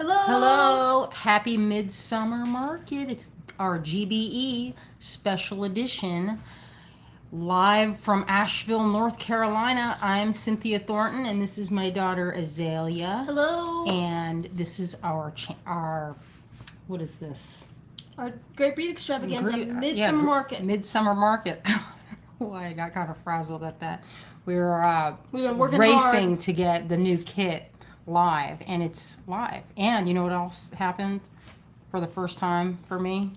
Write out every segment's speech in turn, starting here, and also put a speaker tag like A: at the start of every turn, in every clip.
A: Hello.
B: Hello, happy Midsummer Market. It's our GBE special edition live from Asheville, North Carolina. I'm Cynthia Thornton and this is my daughter Azalea.
A: Hello.
B: And this is our what is this?
A: Our Great Bead Extravaganza Midsummer Market.
B: Midsummer Market. Why I got kind of frazzled at that. We've been
A: working
B: racing
A: hard
B: to get the new kit live, and it's live. And you know what else happened for the first time for me?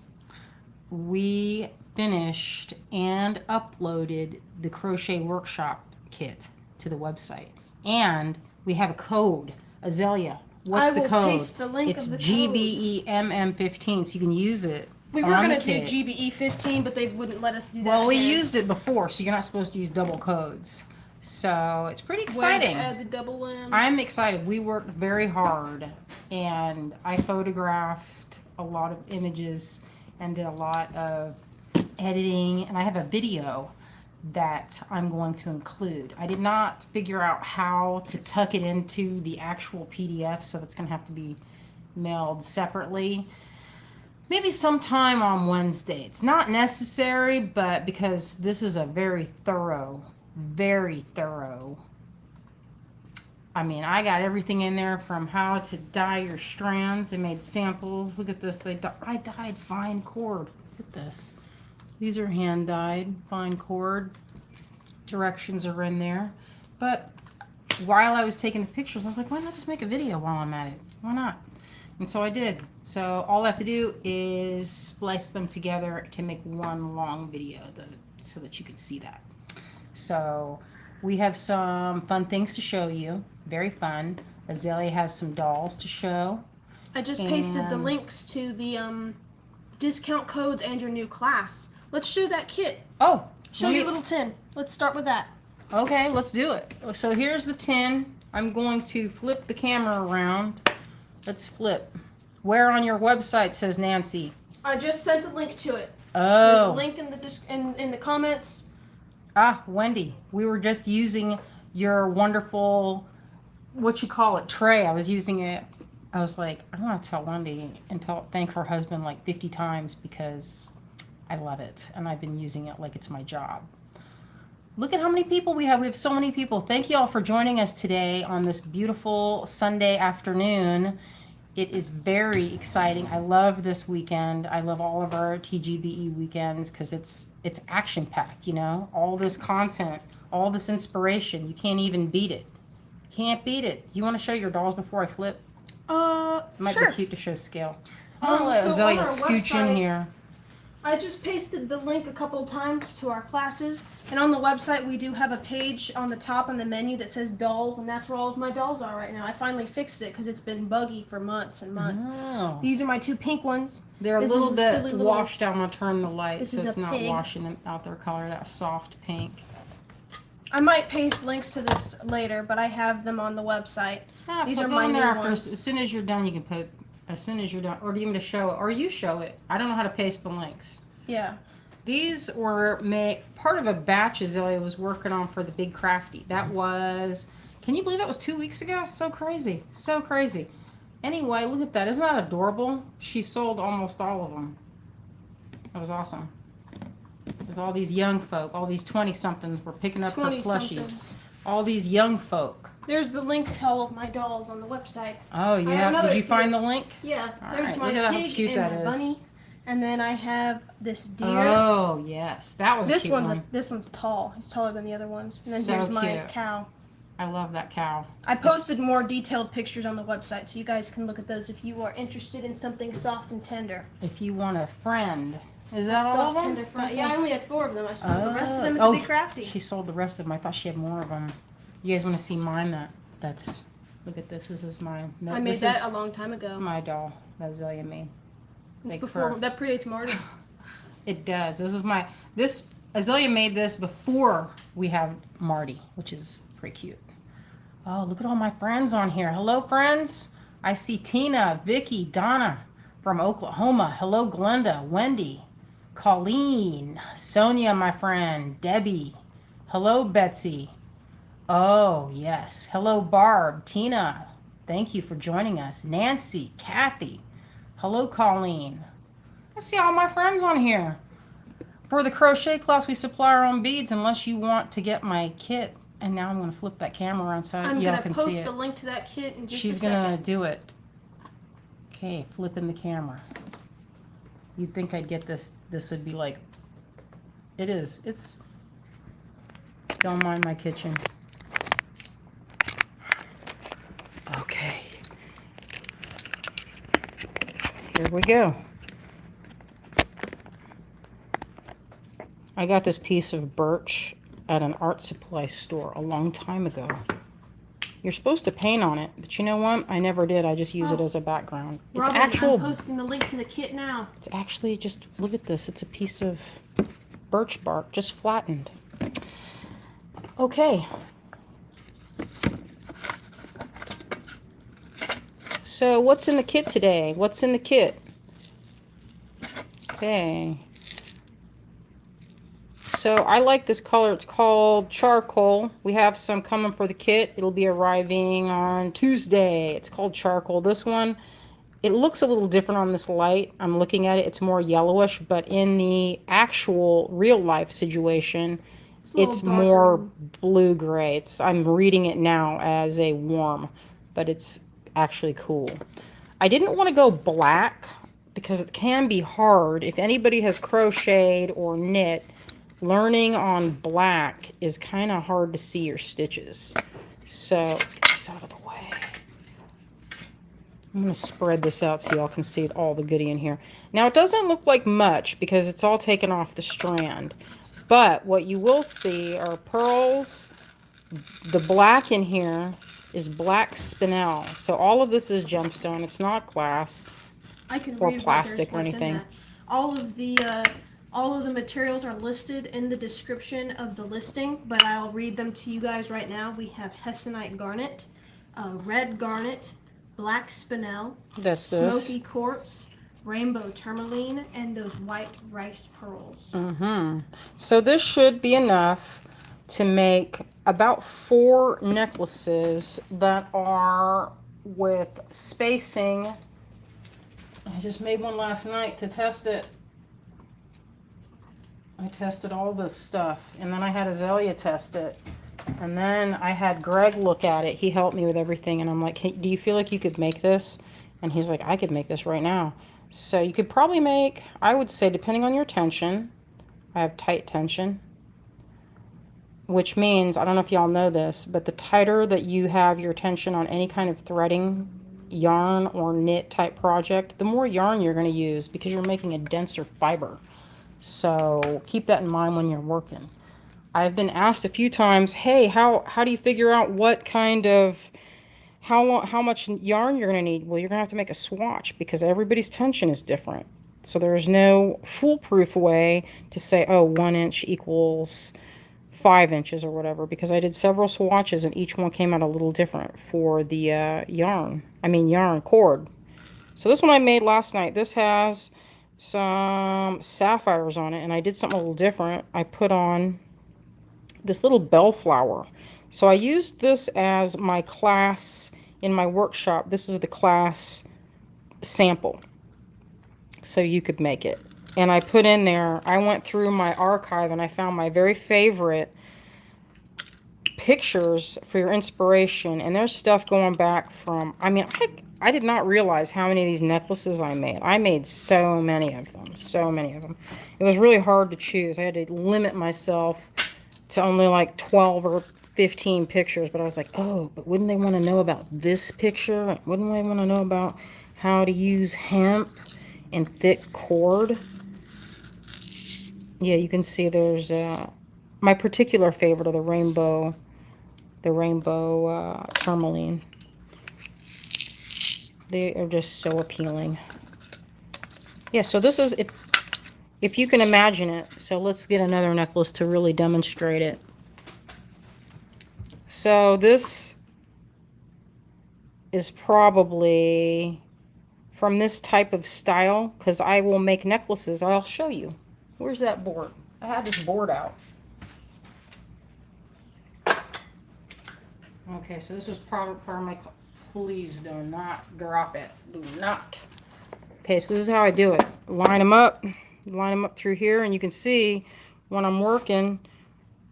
B: We finished and uploaded the crochet workshop kit to the website, and we have a code. Azalea, what's the code?
A: Paste the link
B: It's
A: of the
B: GBEMM15, so you can use it.
A: We were going to do GBE 15, but they wouldn't let us do that.
B: Well, we used it before, so you're not supposed to use double codes. So it's pretty exciting.
A: Add the double M.
B: I'm excited. We worked very hard, and I photographed a lot of images and did a lot of editing, and I have a video that I'm going to include. I did not figure out how to tuck it into the actual PDF, so that's going to have to be mailed separately. Maybe sometime on Wednesday. It's not necessary, but because this is a very thorough, I mean, I got everything in there from how to dye your strands. They made samples. Look at this. I dyed fine cord. Look at this. These are hand dyed fine cord. Directions are in there. But while I was taking the pictures, I was like, why not just make a video while I'm at it? Why not? And so I did. So all I have to do is splice them together to make one long video so that you can see that. So we have some fun things to show you. Very fun. Azalea has some dolls to show.
A: I just pasted the links to the discount codes and your new class. Let's show that kit.
B: Oh,
A: show your little tin. Let's start with that.
B: Okay, let's do it. So here's the tin. I'm going to flip the camera around. Let's flip. Where on your website, says Nancy?
A: I just sent the link to it.
B: Oh.
A: There's a link in the comments.
B: Ah, Wendy, we were just using your wonderful, what you call it, tray. I was using it. I was like, I want to tell Wendy and thank her husband like 50 times because I love it. And I've been using it like it's my job. Look at how many people we have. We have so many people. Thank you all for joining us today on this beautiful Sunday afternoon. It is very exciting. I love this weekend. I love all of our TGBE weekends because it's action-packed, you know? All this content, all this inspiration. You can't even beat it. Can't beat it. You want to show your dolls before I flip? It might
A: sure.
B: be cute to show scale. I'm going to let Azalea scooch in here.
A: I just pasted the link a couple of times to our classes, and on the website we do have a page on the top on the menu that says dolls, and that's where all of my dolls are right now. I finally fixed it because it's been buggy for months and months.
B: Oh.
A: These are my two pink ones.
B: They're a little bit washed out. I'm going to turn the light so it's not washing them out their color, that soft pink.
A: I might paste links to this later, but I have them on the website. These are my new ones.
B: As soon as you're done, you can put. As soon as you're done, or do you want me to show it, or you show it? I don't know how to paste the links.
A: Yeah.
B: These were part of a batch Azalea was working on for the Big Crafty. That was, can you believe that was 2 weeks ago? So crazy, so crazy. Anyway, look at that. Isn't that adorable? She sold almost all of them. That was awesome. There's all these young folk, all these 20-somethings were picking up her plushies. All these young folk.
A: There's the link to all of my dolls on the website.
B: Oh, yeah. Did you find the link?
A: Yeah.
B: All
A: There's my pig and my bunny. And then I have this deer.
B: Oh, yes. That was a cute one.
A: This one's tall. He's taller than the other ones. And then here's my cow.
B: I love that cow.
A: I posted more detailed pictures on the website, so you guys can look at those if you are interested in something soft and tender.
B: If you want a friend. Is that all of them?
A: Tender friend. Yeah, I only had 4 of them. I sold the rest of them at the Big Crafty.
B: She sold the rest of them. I thought she had more of them. You guys want to see mine? That's. Look at this. This is mine. No,
A: I made that a long time ago.
B: My doll that Azalea made.
A: It's before that predates Marty.
B: It does. This Azalea made this before we have Marty, which is pretty cute. Oh, look at all my friends on here. Hello, friends. I see Tina, Vicky, Donna from Oklahoma. Hello, Glenda, Wendy, Colleen, Sonia, my friend, Debbie. Hello, Betsy. Oh, yes. Hello, Barb, Tina, Thank you for joining us. Nancy, Kathy. Hello, Colleen. I see all my friends on here. For the crochet class, we supply our own beads unless you want to get my kit. And now I'm going to flip that camera around so y'all can see it.
A: I'm going to post a link to that kit in just a second.
B: She's going to do it. Okay, flipping the camera. You'd think I'd get this. This would be like, it is. It's, don't mind my kitchen. Okay. Here we go. I got this piece of birch at an art supply store a long time ago. You're supposed to paint on it, but you know what? I never did. I just use it as a background. It's
A: Robin,
B: actual.
A: I'm posting the link to the kit now.
B: It's actually just, look at this. It's a piece of birch bark, just flattened. Okay. So what's in the kit today? What's in the kit? Okay. So I like this color. It's called charcoal. We have some coming for the kit. It'll be arriving on Tuesday. It's called charcoal. This one, it looks a little different on this light. I'm looking at it. It's more yellowish, but in the actual real life situation, it's more blue-gray. I'm reading it now as a warm, but it's actually cool. I didn't want to go black because it can be hard. If anybody has crocheted or knit, learning on black is kind of hard to see your stitches. So let's get this out of the way. I'm going to spread this out so y'all can see all the goodie in here. Now it doesn't look like much because it's all taken off the strand. But what you will see are pearls. The black in here is black spinel. So all of this is gemstone. It's not glass or plastic or anything.
A: All of the materials are listed in the description of the listing, but I'll read them to you guys right now. We have hessonite garnet, red garnet, black spinel, smoky quartz, rainbow tourmaline, and those white rice pearls. So this should be enough to make about 4 necklaces that are with spacing. I just made one last night to test it. I tested all this stuff, and then I had Azalea test it, and then I had Greg look at it. He helped me with everything, and I'm like, hey, do you feel like you could make this? And he's like, I could make this right now. So you could probably make, I would say, depending on your tension, I have tight tension, which means, I don't know if y'all know this, but the tighter that you have your tension on any kind of threading, yarn, or knit type project, the more yarn you're going to use because you're making a denser fiber. So keep that in mind when you're working. I've been asked a few times, hey, how do you figure out what kind of, how much yarn you're going to need? Well, you're going to have to make a swatch because everybody's tension is different. So there's no foolproof way to say, oh, 1 inch equals 5 inches or whatever, because I did several swatches and each one came out a little different for the yarn cord. So this one I made last night. This has some sapphires on it, and I did something a little different. I put on this little bellflower. So I used this as my class in my workshop. This is the class sample, so you could make it. And I put in there, I went through my archive and I found my very favorite pictures for your inspiration, and there's stuff going back from, I mean, I did not realize how many of these necklaces I made. I made so many of them, so many of them. It was really hard to choose. I had to limit myself to only like 12 or 15 pictures, but I was like, oh, but wouldn't they want to know about this picture? Wouldn't they want to know about how to use hemp and thick cord? Yeah, you can see there's my particular favorite are the rainbow tourmaline. They are just so appealing. Yeah, so this is, if you can imagine it. So let's get another necklace to really demonstrate it. So this is probably from this type of style, because I will make necklaces. I'll show you. Where's that board? I had this board out. Okay, so this was part of my
B: Please do not drop it. Do not. Okay, so this is how I do it. Line them up through here, and you can see when I'm working,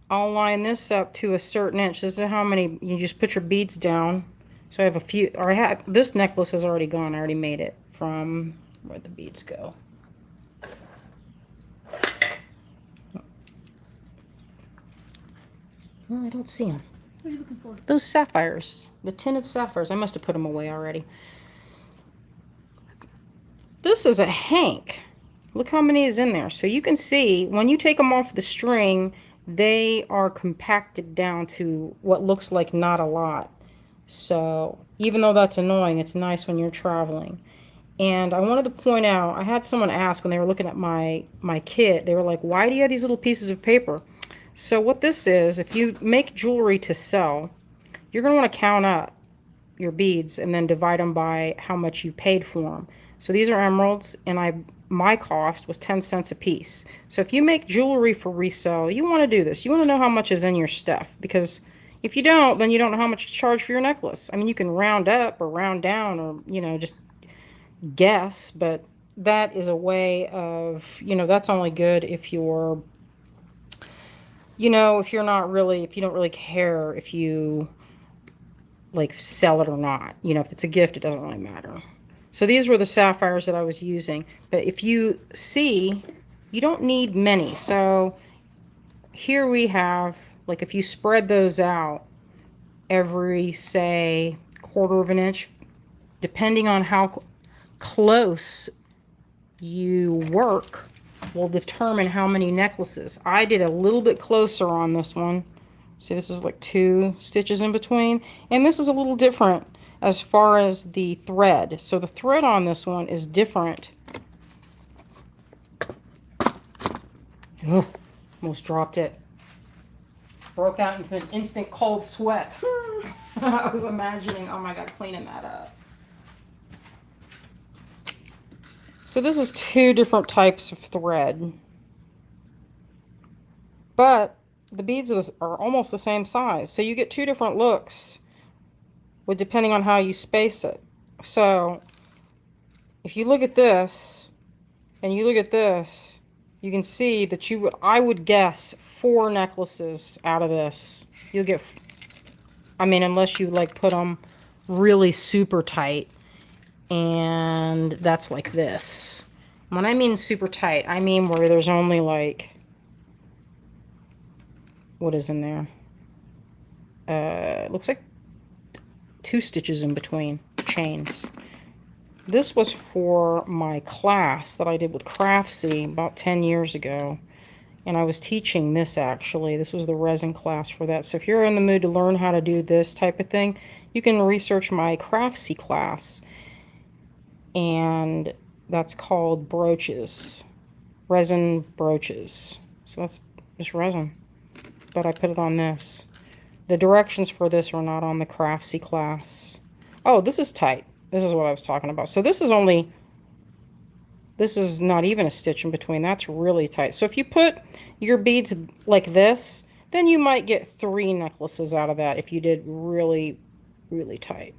B: I'll line this up to a certain inch. This is how many, you just put your beads down. So I have a few, or I have, this necklace is already gone. I already made it from, where'd the beads go? Oh, I don't see them.
A: What are you looking for?
B: Those sapphires. The tin of sapphires. I must have put them away already. This is a hank. Look how many is in there. So you can see, when you take them off the string, they are compacted down to what looks like not a lot. So even though that's annoying, it's nice when you're traveling. And I wanted to point out, I had someone ask when they were looking at my kit, they were like, why do you have these little pieces of paper? So what this is, if you make jewelry to sell, you're going to want to count up your beads and then divide them by how much you paid for them. So these are emeralds, and my cost was 10 cents a piece. So if you make jewelry for resale, you want to do this. You want to know how much is in your stuff, because if you don't, then you don't know how much to charge for your necklace. I mean, you can round up or round down, or, you know, just guess, but that is a way of, you know, that's only good if you're, you know, if you don't really care if you like sell it or not. You know, if it's a gift, it doesn't really matter. So these were the sapphires that I was using. But if you see, you don't need many. So here we have, like, if you spread those out every, say, 1/4 of an inch, depending on how close you work, will determine how many necklaces. I did a little bit closer on this one. See, this is like 2 stitches in between. And this is a little different as far as the thread. So the thread on this one is different. Ugh, almost dropped it. Broke out into an instant cold sweat. I was imagining, oh my God, cleaning that up. So this is 2 different types of thread. But the beads are almost the same size. So you get 2 different looks with depending on how you space it. So if you look at this and you look at this, you can see that I would guess 4 necklaces out of this. You'll get, I mean, unless you like put them really super tight, and that's like this. When I mean super tight, I mean where there's only like, what is in there? It looks like 2 stitches in between chains. This was for my class that I did with Craftsy about 10 years ago. And I was teaching this, actually. This was the resin class for that. So if you're in the mood to learn how to do this type of thing, you can research my Craftsy class. And that's called brooches. Resin brooches. So that's just resin. But I put it on this. The directions for this are not on the Craftsy class. Oh, this is tight. This is what I was talking about. So this is not even a stitch in between. That's really tight. So if you put your beads like this, then you might get 3 necklaces out of that if you did really, really tight.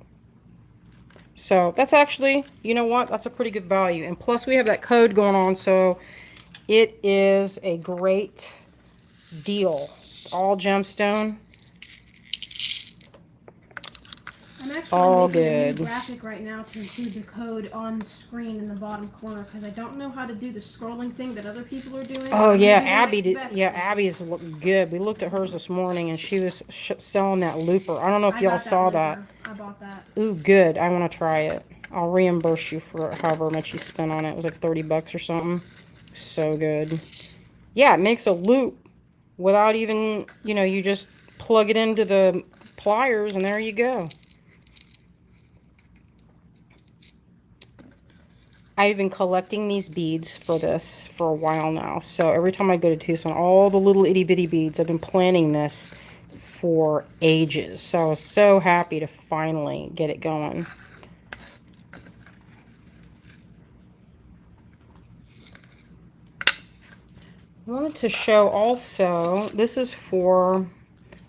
B: So that's actually, you know what? That's a pretty good value. And plus we have that code going on, so it is a great deal. All gemstone.
A: I'm actually
B: all
A: making
B: good.
A: a new graphic right now to include the code on screen in the bottom corner, because I don't know how to do the scrolling thing that other people are doing.
B: Oh yeah,
A: Maybe
B: Abby did.
A: best.
B: Yeah, Abby's look good. We looked at hers this morning, and she was selling that looper. I don't know if y'all saw that.
A: I bought that.
B: Ooh, good. I want to try it. I'll reimburse you for however much you spent on it. It was like 30 bucks or something. So good. Yeah, it makes a loop without even, you know, you just plug it into the pliers and there you go. I've been collecting these beads for this for a while now. So every time I go to Tucson, all the little itty bitty beads, I've been planning this for ages. So I was so happy to finally get it going. I wanted to show also, this is for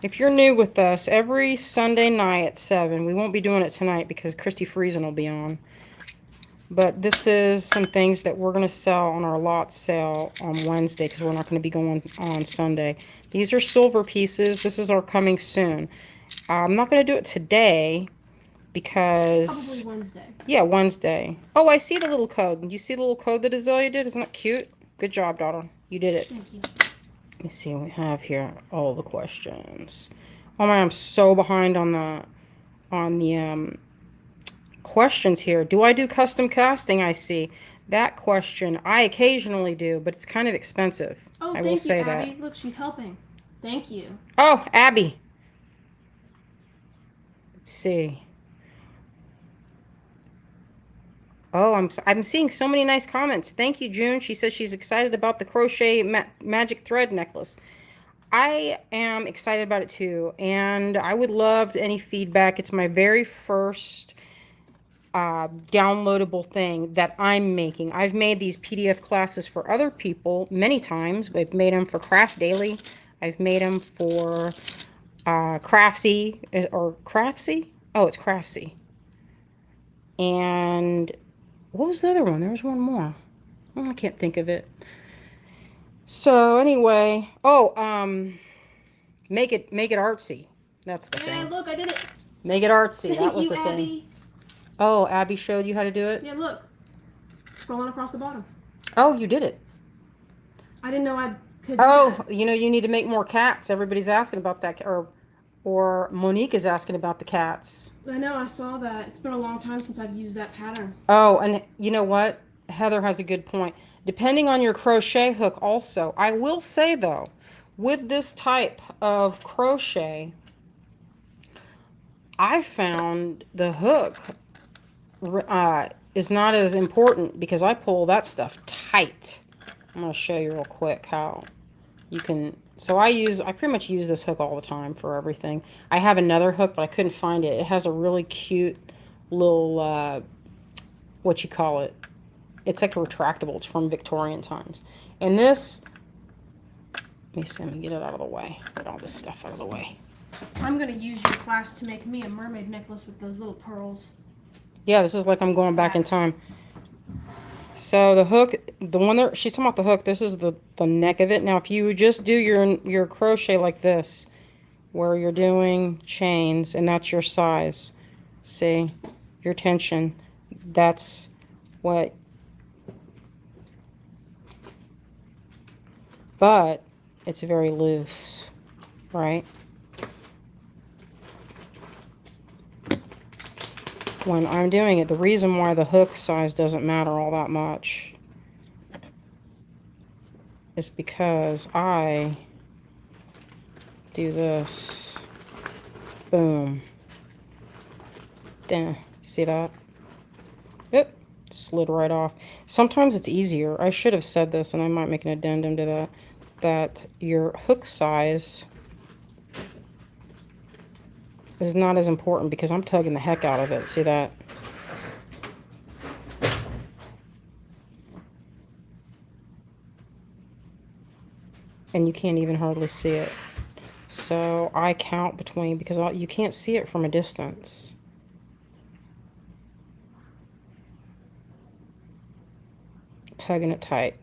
B: If you're new with us, every Sunday night at 7, we won't be doing it tonight because Christy Friesen will be on. But this is some things that we're going to sell on our lot sale on Wednesday because we're not going to be going on Sunday. These are silver pieces. This is our coming soon. I'm not going to do it today because...
A: Probably Wednesday.
B: Yeah, Wednesday. Oh, I see the little code. You see the little code that Azalea did? Isn't that cute? Good job, daughter. You did it.
A: Thank you.
B: Let me see what we have here. All the questions. Oh my, I'm so behind on the questions here. Do I do custom casting? I see that question. I occasionally do, but it's kind of expensive.
A: Oh,
B: I
A: thank
B: will
A: you,
B: say
A: Abby.
B: that.
A: Look, she's helping. Thank you.
B: Oh, Abby. Let's see. Oh, I'm seeing so many nice comments. Thank you, June. She says she's excited about the crochet magic thread necklace. I am excited about it too, and I would love any feedback. It's my very first downloadable thing that I'm making. I've made these PDF classes for other people many times. I've made them for Craft Daily. I've made them for Craftsy, or Craftsy? Oh, it's Craftsy. And what was the other one? There was one more. Oh, I can't think of it. So anyway, make it artsy. That's the thing.
A: Look, I did it.
B: Make it artsy.
A: Thank
B: That was
A: you,
B: the
A: Abby.
B: thing. Oh, Abby showed you how to do it?
A: Yeah, look. Scrolling across the bottom.
B: Oh, you did it.
A: I didn't know I could.
B: Oh, you know, you need to make more cats. Everybody's asking about that, or Monique is asking about the cats.
A: I know, I saw that. It's been a long time since I've used that pattern.
B: Oh, and you know what? Heather has a good point. Depending on your crochet hook also. I will say though, with this type of crochet, I found the hook is not as important because I pull that stuff tight. I'm going to show you real quick how you can... So I pretty much use this hook all the time for everything. I have another hook, but I couldn't find it. It has a really cute little, what you call it? It's like a retractable. It's from Victorian times. And this, let me see, let me get it out of the way. Get all this stuff out of the way.
A: I'm going to use your class to make me a mermaid necklace with those little pearls.
B: Yeah, this is like I'm going back in time. So the hook, the one that she's talking about, the hook, this is the neck of it. Now if you just do your crochet like this, where you're doing chains, and that's your size, see, your tension, that's what, but it's very loose, right? When I'm doing it, the reason why the hook size doesn't matter all that much is because I do this. Boom. Then, see that? Yep, slid right off. Sometimes it's easier. I should have said this, and I might make an addendum to that, that your hook size is not as important because I'm tugging the heck out of it. See that? And you can't even hardly see it. So I count between, because you can't see it from a distance. Tugging it tight.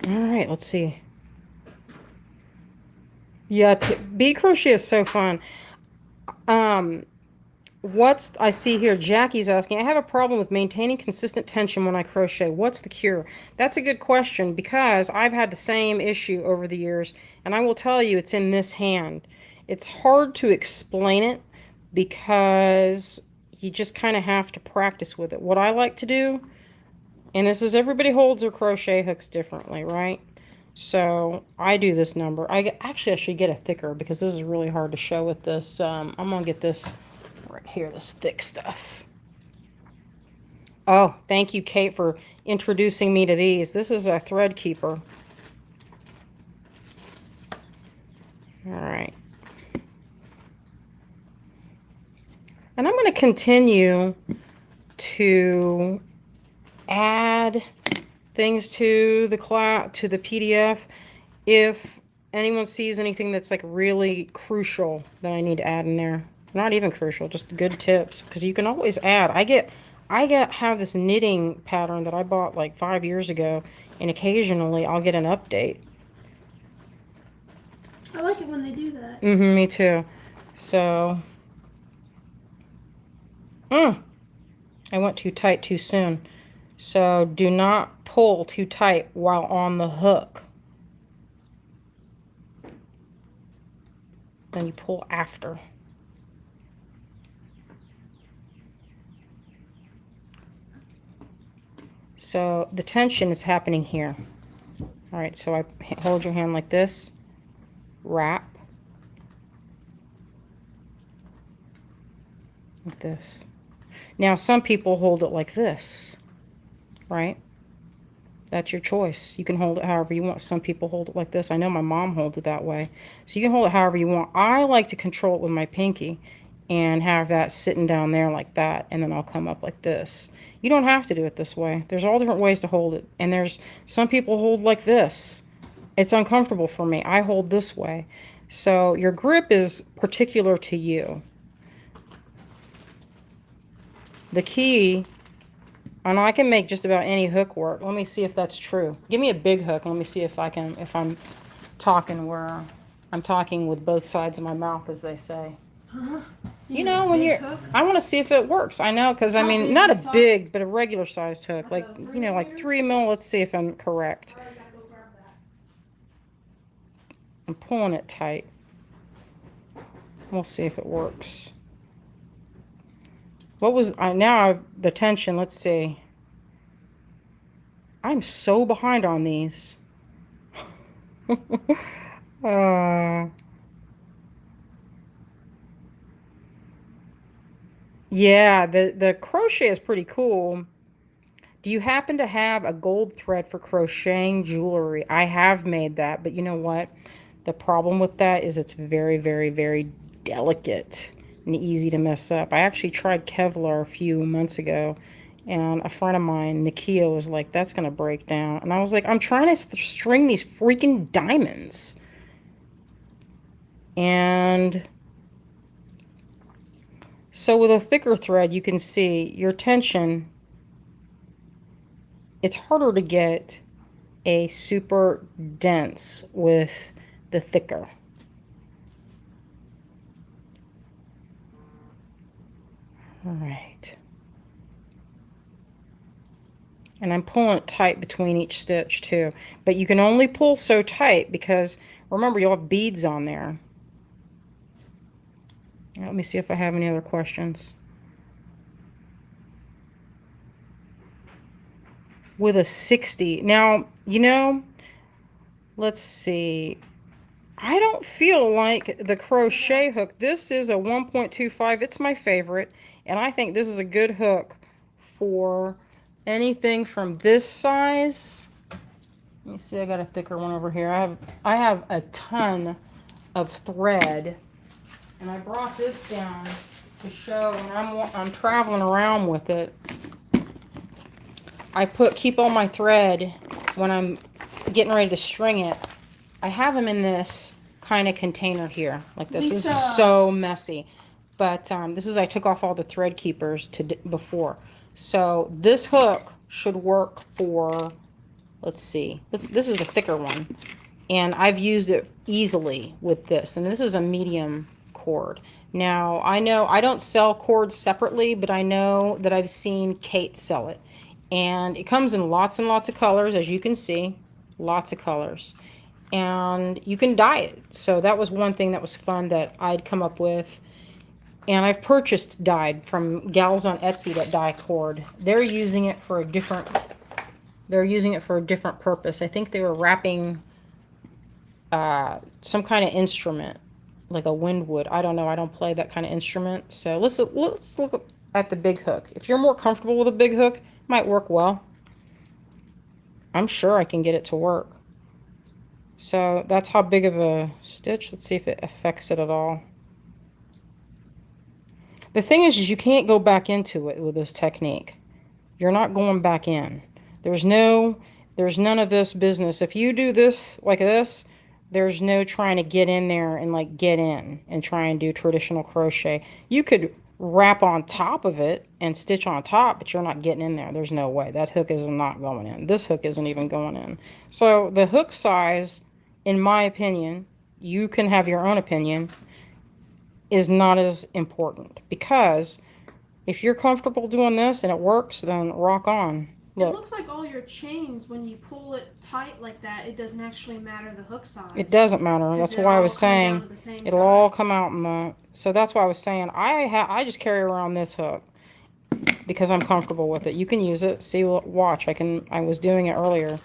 B: All right, let's see. Yeah, bead crochet is so fun. I see here, Jackie's asking, I have a problem with maintaining consistent tension when I crochet. What's the cure? That's a good question because I've had the same issue over the years, and I will tell you it's in this hand. It's hard to explain it because you just kind of have to practice with it. What I like to do, and this is everybody holds their crochet hooks differently, right? So I do this number. Actually I should get a thicker because this is really hard to show with this. I'm gonna get this right here, this thick stuff. Oh, thank you, Kate, for introducing me to these. This is a thread keeper. All right. And I'm going to continue to add things to the PDF if anyone sees anything that's like really crucial that I need to add in there. Not even crucial, just good tips, because you can always add. Have this knitting pattern that I bought like 5 years ago, and occasionally I'll get an update.
A: I like it when they do that.
B: Me too. So, I went too tight too soon. So do not pull too tight while on the hook. Then you pull after. So the tension is happening here. All right, so I hold your hand like this, wrap, like this. Now some people hold it like this, right? That's your choice. You can hold it however you want. Some people hold it like this. I know my mom holds it that way. So you can hold it however you want. I like to control it with my pinky and have that sitting down there like that, and then I'll come up like this. You don't have to do it this way. There's all different ways to hold it. And there's some people hold like this. It's uncomfortable for me. I hold this way. So your grip is particular to you. The key, and I can make just about any hook work. Let me see if that's true. Give me a big hook. Let me see if I'm talking where I'm talking with both sides of my mouth, as they say.
A: Huh?
B: You know, when you're, I want to see if it works. I know, because I mean, not a big, but a regular sized hook. Like, you know, like 3 mil. Let's see if I'm correct. I'm pulling it tight. We'll see if it works. What was, the tension, let's see. I'm so behind on these. Yeah, the crochet is pretty cool. Do you happen to have a gold thread for crocheting jewelry? I have made that, but you know what? The problem with that is it's very, very, very delicate and easy to mess up. I actually tried Kevlar a few months ago, and a friend of mine, Nakia, was like, that's going to break down. And I was like, I'm trying to string these freaking diamonds. And so with a thicker thread, you can see your tension. It's harder to get a super dense with the thicker. All right. And I'm pulling it tight between each stitch too. But you can only pull so tight because, remember, you'll have beads on there. Let me see if I have any other questions. With a 60. Now, you know, let's see. I don't feel like the crochet hook. This is a 1.25. It's my favorite. And I think this is a good hook for anything from this size. Let me see, I got a thicker one over here. I have a ton of thread. And I brought this down to show when I'm traveling around with it. I keep all my thread when I'm getting ready to string it. I have them in this kind of container here, like this. This is so messy, but I took off all the thread keepers before. So this hook should work for, let's see, this is the thicker one, and I've used it easily with this, and this is a medium cord. Now I know I don't sell cords separately, but I know that I've seen Kate sell it, and it comes in lots and lots of colors, as you can see, lots of colors, and you can dye it. So that was one thing that was fun that I'd come up with. And I've purchased dyed from gals on Etsy that dye cord. They're using it for a different purpose. I think they were wrapping some kind of instrument, like a windwood. I don't know. I don't play that kind of instrument. So let's look at the big hook. If you're more comfortable with a big hook, it might work well. I'm sure I can get it to work. So that's how big of a stitch. Let's see if it affects it at all. The thing is you can't go back into it with this technique. You're not going back in. There's none of this business. If you do this like this, There's no trying to get in there and like get in and try and do traditional crochet. You could wrap on top of it and stitch on top, but you're not getting in there. There's no way. That hook is not going in. This hook isn't even going in. So the hook size, in my opinion, you can have your own opinion, is not as important, because if you're comfortable doing this and it works, then rock on. Look.
A: It looks like all your chains, when you pull it tight like that, it doesn't actually matter the hook size.
B: It doesn't matter. That's why I was saying it'll all come out in the. So that's why I was saying I just carry around this hook because I'm comfortable with it. You can use it. See, watch. I was doing it earlier.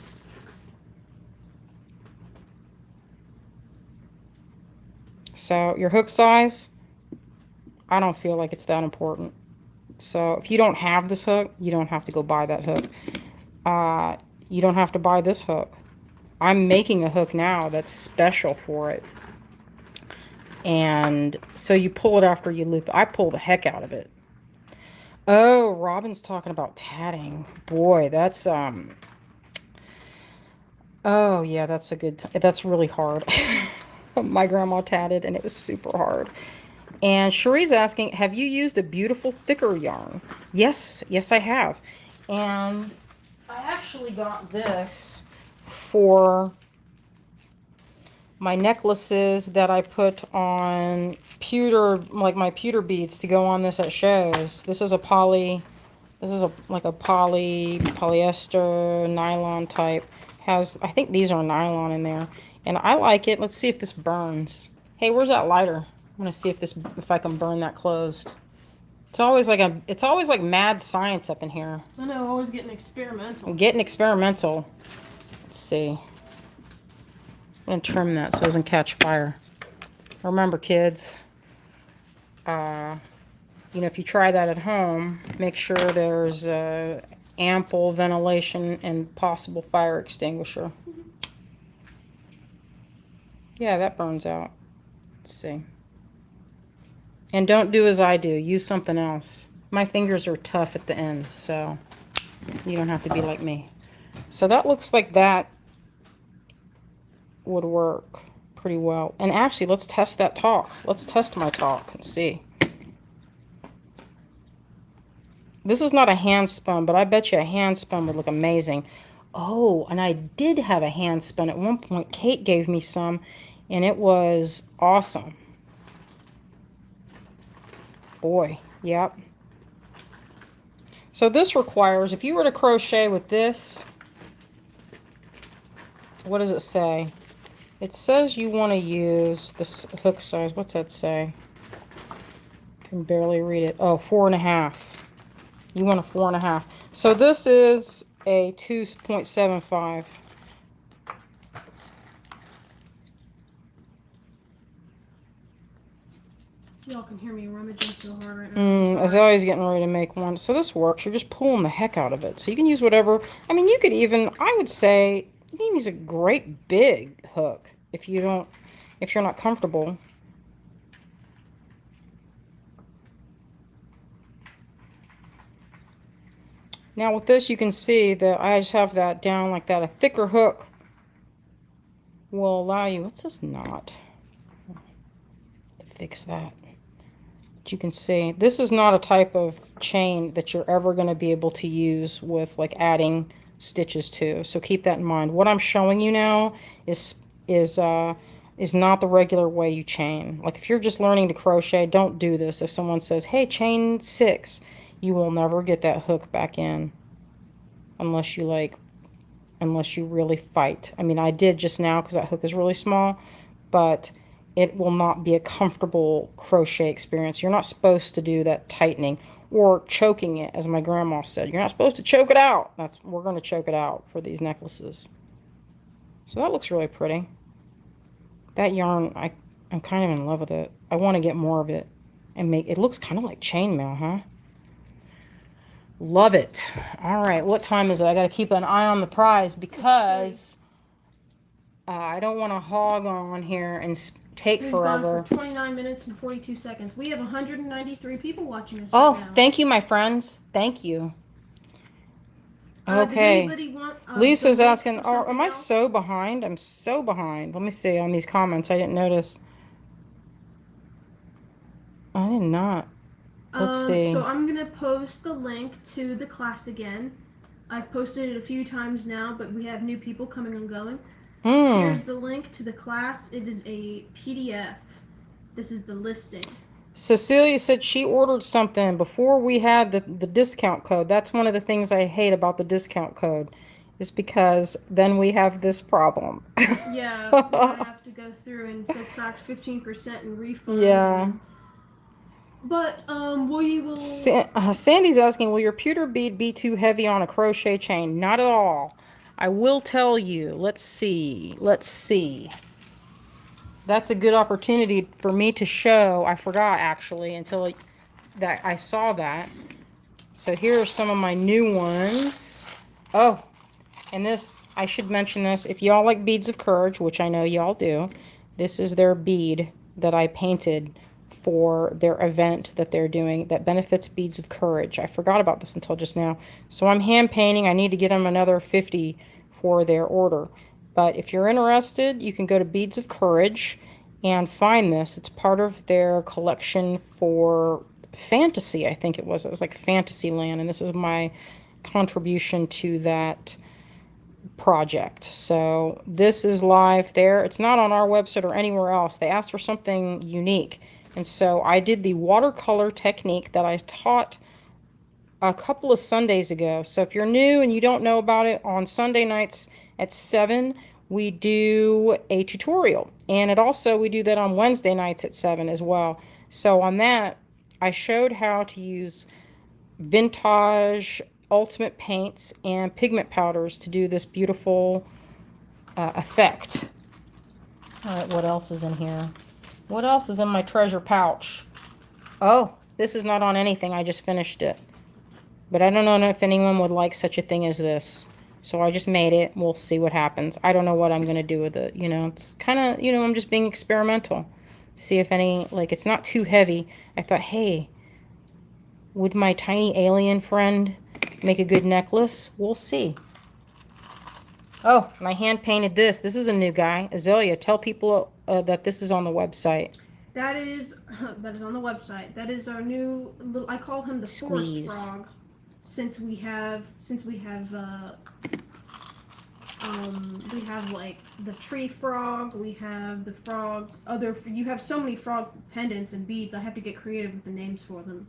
B: So your hook size, I don't feel like it's that important. So if you don't have this hook, you don't have to go buy that hook. You don't have to buy this hook. I'm making a hook now that's special for it. And so you pull it after you loop it. I pull the heck out of it. Oh, Robin's talking about tatting. Boy, that's oh yeah, that's a good. That's really hard. My grandma tatted and it was super hard. And Cherie's asking, have you used a beautiful thicker yarn? Yes, yes I have. And I actually got this for my necklaces that I put on pewter, like my pewter beads to go on this at shows. This is a polyester nylon type. Has, I think these are nylon in there. And I like it. Let's see if this burns. Hey, where's that lighter? I'm gonna see if I can burn that closed. It's always like mad science up in here.
A: I know, always getting experimental.
B: I'm getting experimental. Let's see. I'm gonna trim that so it doesn't catch fire. Remember, kids, you know, if you try that at home, make sure there's ample ventilation and possible fire extinguisher. Yeah, that burns out. Let's see. And don't do as I do. Use something else. My fingers are tough at the ends, so you don't have to be like me. So that looks like that would work pretty well. And actually, let's test that talk. Let's test my talk and see. This is not a hand spun, but I bet you a hand spun would look amazing. Oh, and I did have a hand spun at one point. Kate gave me some, and it was awesome. Boy, yep. So this requires, if you were to crochet with this, what does it say? It says you want to use this hook size. What's that say? I can barely read it. Oh, 4.5. You want a 4.5. So this is a 2.75.
A: Y'all can hear me rummaging so hard right now.
B: Azalea's getting ready to make one. So this works. You're just pulling the heck out of it. So you can use whatever. I mean, you could even, I would say, you can use a great big hook if you're not comfortable. Now with this, you can see that I just have that down like that. A thicker hook will allow you, what's this knot? To fix that. You can see this is not a type of chain that you're ever going to be able to use with like adding stitches to, so keep that in mind. What I'm showing you now is not the regular way you chain. Like if you're just learning to crochet, don't do this. If someone says, hey, chain 6, you will never get that hook back in unless you really fight. I mean, I did just now because that hook is really small, but it will not be a comfortable crochet experience. You're not supposed to do that tightening or choking it, as my grandma said. You're not supposed to choke it out. We're going to choke it out for these necklaces. So that looks really pretty. That yarn, I'm kind of in love with it. I want to get more of it and make it. Looks kind of like chainmail, huh? Love it. All right, what time is it? I got to keep an eye on the prize because I don't want to hog on here and take forever.
A: Gone for 29 minutes and 42 seconds. We have 193 people watching us
B: Oh,
A: right now.
B: thank you, my friends. Thank you.
A: Does
B: Okay.
A: anybody want
B: Lisa's
A: the link
B: asking,
A: for
B: oh,
A: something
B: am I
A: else?
B: so behind? I'm so behind. Let me see on these comments. I didn't notice. I did not. Let's
A: So
B: see.
A: I'm gonna post the link to the class again. I've posted it a few times now, but we have new people coming and going.
B: Hmm.
A: Here's the link to the class. It is a PDF. This is the listing.
B: Cecilia said she ordered something before we had the discount code. That's one of the things I hate about the discount code, is because then we have this problem.
A: Yeah, where I have to go through and subtract 15% and refund.
B: Yeah.
A: But we will.
B: Sandy's asking, will your pewter bead be too heavy on a crochet chain? Not at all. I will tell you. Let's see. Let's see. That's a good opportunity for me to show. I forgot actually until that I saw that. So here are some of my new ones. Oh, and this, I should mention this. If y'all like Beads of Courage, which I know y'all do, this is their bead that I painted for their event that they're doing that benefits Beads of Courage. I forgot about this until just now. So I'm hand painting. I need to get them another 50 for their order. But if you're interested, you can go to Beads of Courage and find this. It's part of their collection for fantasy, I think it was. It was like Fantasyland, and this is my contribution to that project. So this is live there. It's not on our website or anywhere else. They asked for something unique. And so I did the watercolor technique that I taught a couple of Sundays ago. So if you're new and you don't know about it, on Sunday nights at 7, we do a tutorial. And it also, we do that on Wednesday nights at 7 as well. So on that, I showed how to use vintage ultimate paints and pigment powders to do this beautiful effect. All right, what else is in here? What else is in my treasure pouch? Oh, this is not on anything. I just finished it. But I don't know if anyone would like such a thing as this. So I just made it. We'll see what happens. I don't know what I'm going to do with it. You know, it's kind of, you know, I'm just being experimental. See if any, like, it's not too heavy. I thought, hey, would my tiny alien friend make a good necklace? We'll see. Oh, and I hand painted this. This is a new guy. Azalea, tell people that this is on the website.
A: That is on the website. That is our new little. I call him the
B: Squeeze.
A: forest frog, since we have like the tree frog. We have the frogs. You have so many frog pendants and beads. I have to get creative with the names for them,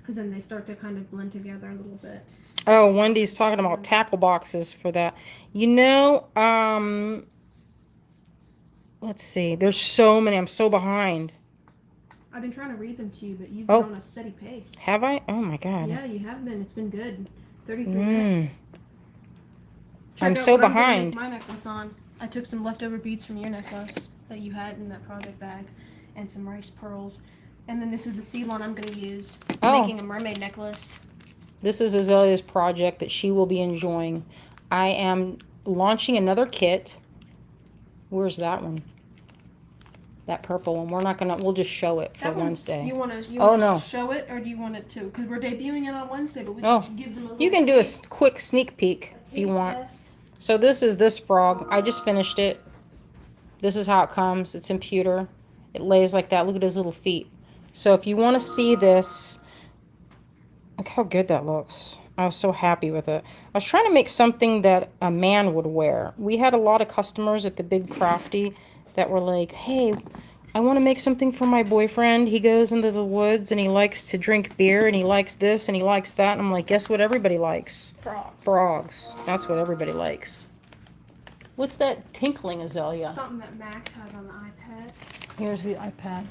A: because then they start to kind of blend together a little bit.
B: Oh, Wendy's talking about tackle boxes for that. You know, let's see. There's so many. I'm so behind.
A: I've been trying to read them to you, but you've been on a steady pace.
B: Have I? Oh my God.
A: Yeah, you have been. It's been good. 33 minutes.
B: I'm so behind.
A: Make my necklace on. I took some leftover beads from your necklace that you had in that project bag, and some rice pearls. And then this is the Ceylon I'm going to use, making a mermaid necklace.
B: This is Azalea's project that she will be enjoying. I am launching another kit. Where's that one? That purple one. We're not gonna. We'll just show it for Wednesday.
A: You want to show it, or do you want it to? Because we're debuting it on Wednesday, but we can give them a little.
B: You can do a quick sneak peek if you want.
A: Test.
B: So this is this frog. I just finished it. This is how it comes. It's in pewter. It lays like that. Look at his little feet. So if you want to see this, look how good that looks. I was so happy with it. I was trying to make something that a man would wear. We had a lot of customers at the Big Crafty that were like, hey, I want to make something for my boyfriend. He goes into the woods and he likes to drink beer and he likes this and he likes that. And I'm like, guess what everybody likes?
A: Frogs.
B: Frogs. That's what everybody likes. What's that tinkling, Azalea?
A: Something that Max has on the iPad.
B: Here's the iPad.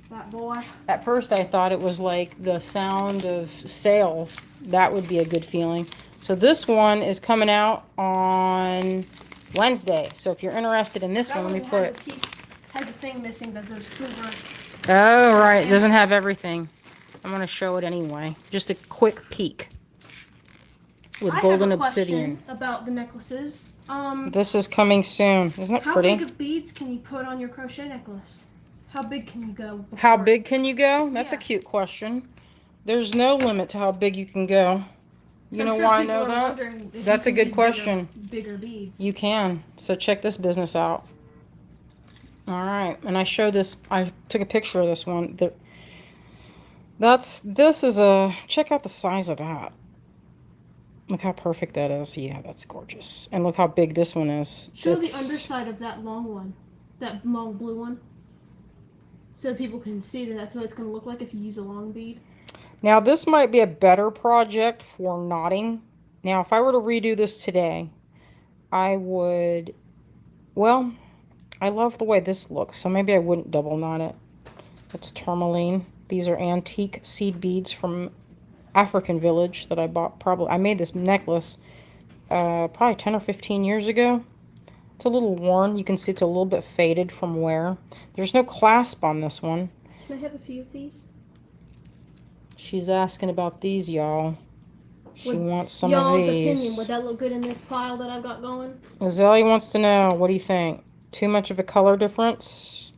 A: That boy.
B: At first I thought it was like the sound of sails. That would be a good feeling. So this one is coming out on Wednesday. So if you're interested in this one, let me put it.
A: Has a thing missing that there's silver.
B: Oh, right. It doesn't have everything. I'm going to show it anyway. Just a quick peek. With golden obsidian.
A: About the necklaces.
B: This is coming soon. Isn't it pretty?
A: How big of beads can you put on your crochet necklace? How big can you go?
B: How big can you go? That's a cute question. There's no limit to how big you can go. You know why I know that? That's a good question.
A: Bigger beads.
B: You can. So check this business out. All right, and I showed this. I took a picture of this one. This is a. Check out the size of that. Look how perfect that is. Yeah, that's gorgeous. And look how big this one is.
A: Show the underside of that long one, that long blue one, so people can see that that's what it's going to look like if you use a long bead.
B: Now this might be a better project for knotting. Now if I were to redo this today, I would. Well, I love the way this looks, so maybe I wouldn't double knot it. It's tourmaline. These are antique seed beads from African Village that I bought. I made this necklace probably 10 or 15 years ago. It's a little worn. You can see it's a little bit faded from wear. There's no clasp on this one.
A: Can I have a few of these?
B: She's asking about these, y'all. She wants some of these.
A: Y'all's opinion, would that look good in this pile that I've got going?
B: Azalea wants to know, what do you think? Too much of a color difference?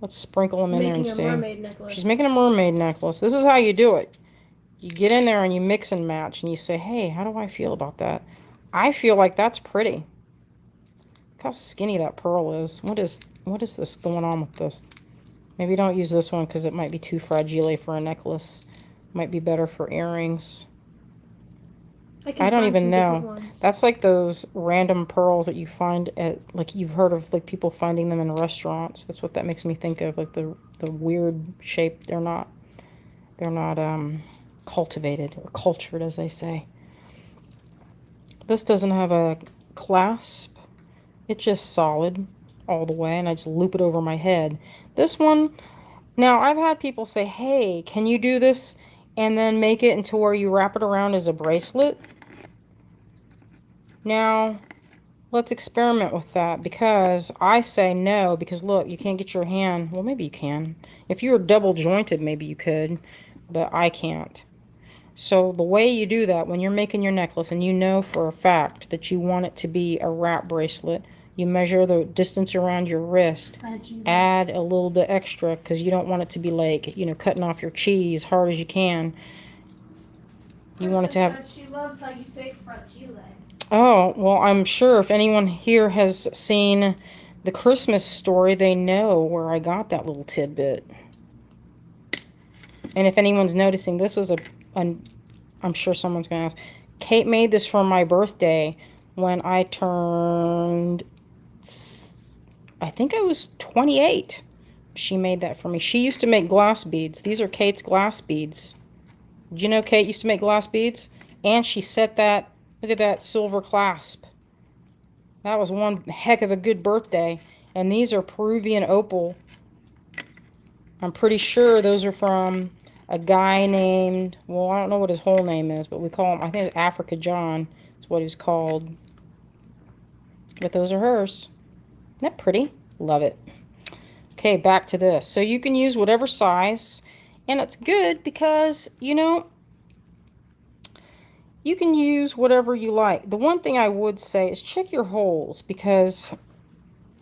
B: Let's sprinkle them in there and see.
A: Making a mermaid necklace.
B: She's making a mermaid necklace. This is how you do it. You get in there and you mix and match and you say, hey, how do I feel about that? I feel like that's pretty. Look how skinny that pearl is. What is this going on with this? Maybe don't use this one because it might be too fragile for a necklace. Might be better for earrings. I don't even know. That's like those random pearls that you find at, like, you've heard of, like, people finding them in restaurants. That's what that makes me think of, like the weird shape. They're not cultivated or cultured, as they say. This doesn't have a clasp. It's just solid all the way, and I just loop it over my head. This one, now I've had people say, hey, can you do this and then make it into where you wrap it around as a bracelet? Now, let's experiment with that, because I say no, because look, you can't get your hand, well, maybe you can. If you were double jointed, maybe you could, but I can't. So the way you do that, when you're making your necklace and you know for a fact that you want it to be a wrap bracelet, you measure the distance around your wrist, add a little bit extra, because you don't want it to be like, you know, cutting off your cheese hard as you can. You want it to have...
A: She loves how you say fragile.
B: Oh, well, I'm sure if anyone here has seen the Christmas Story, they know where I got that little tidbit. And if anyone's noticing, this was I'm sure someone's going to ask. Kate made this for my birthday when I turned, I think I was 28. She made that for me. She used to make glass beads. These are Kate's glass beads. Did you know Kate used to make glass beads? And she set that, look at that silver clasp. That was one heck of a good birthday. And these are Peruvian opal. I'm pretty sure those are from a guy named, well, I don't know what his whole name is, but we call him, I think it's Africa John. That's what he's called. But those are hers. Isn't that pretty? Love it. Okay, back to this. So you can use whatever size, and it's good because, you know, you can use whatever you like. The one thing I would say is check your holes, because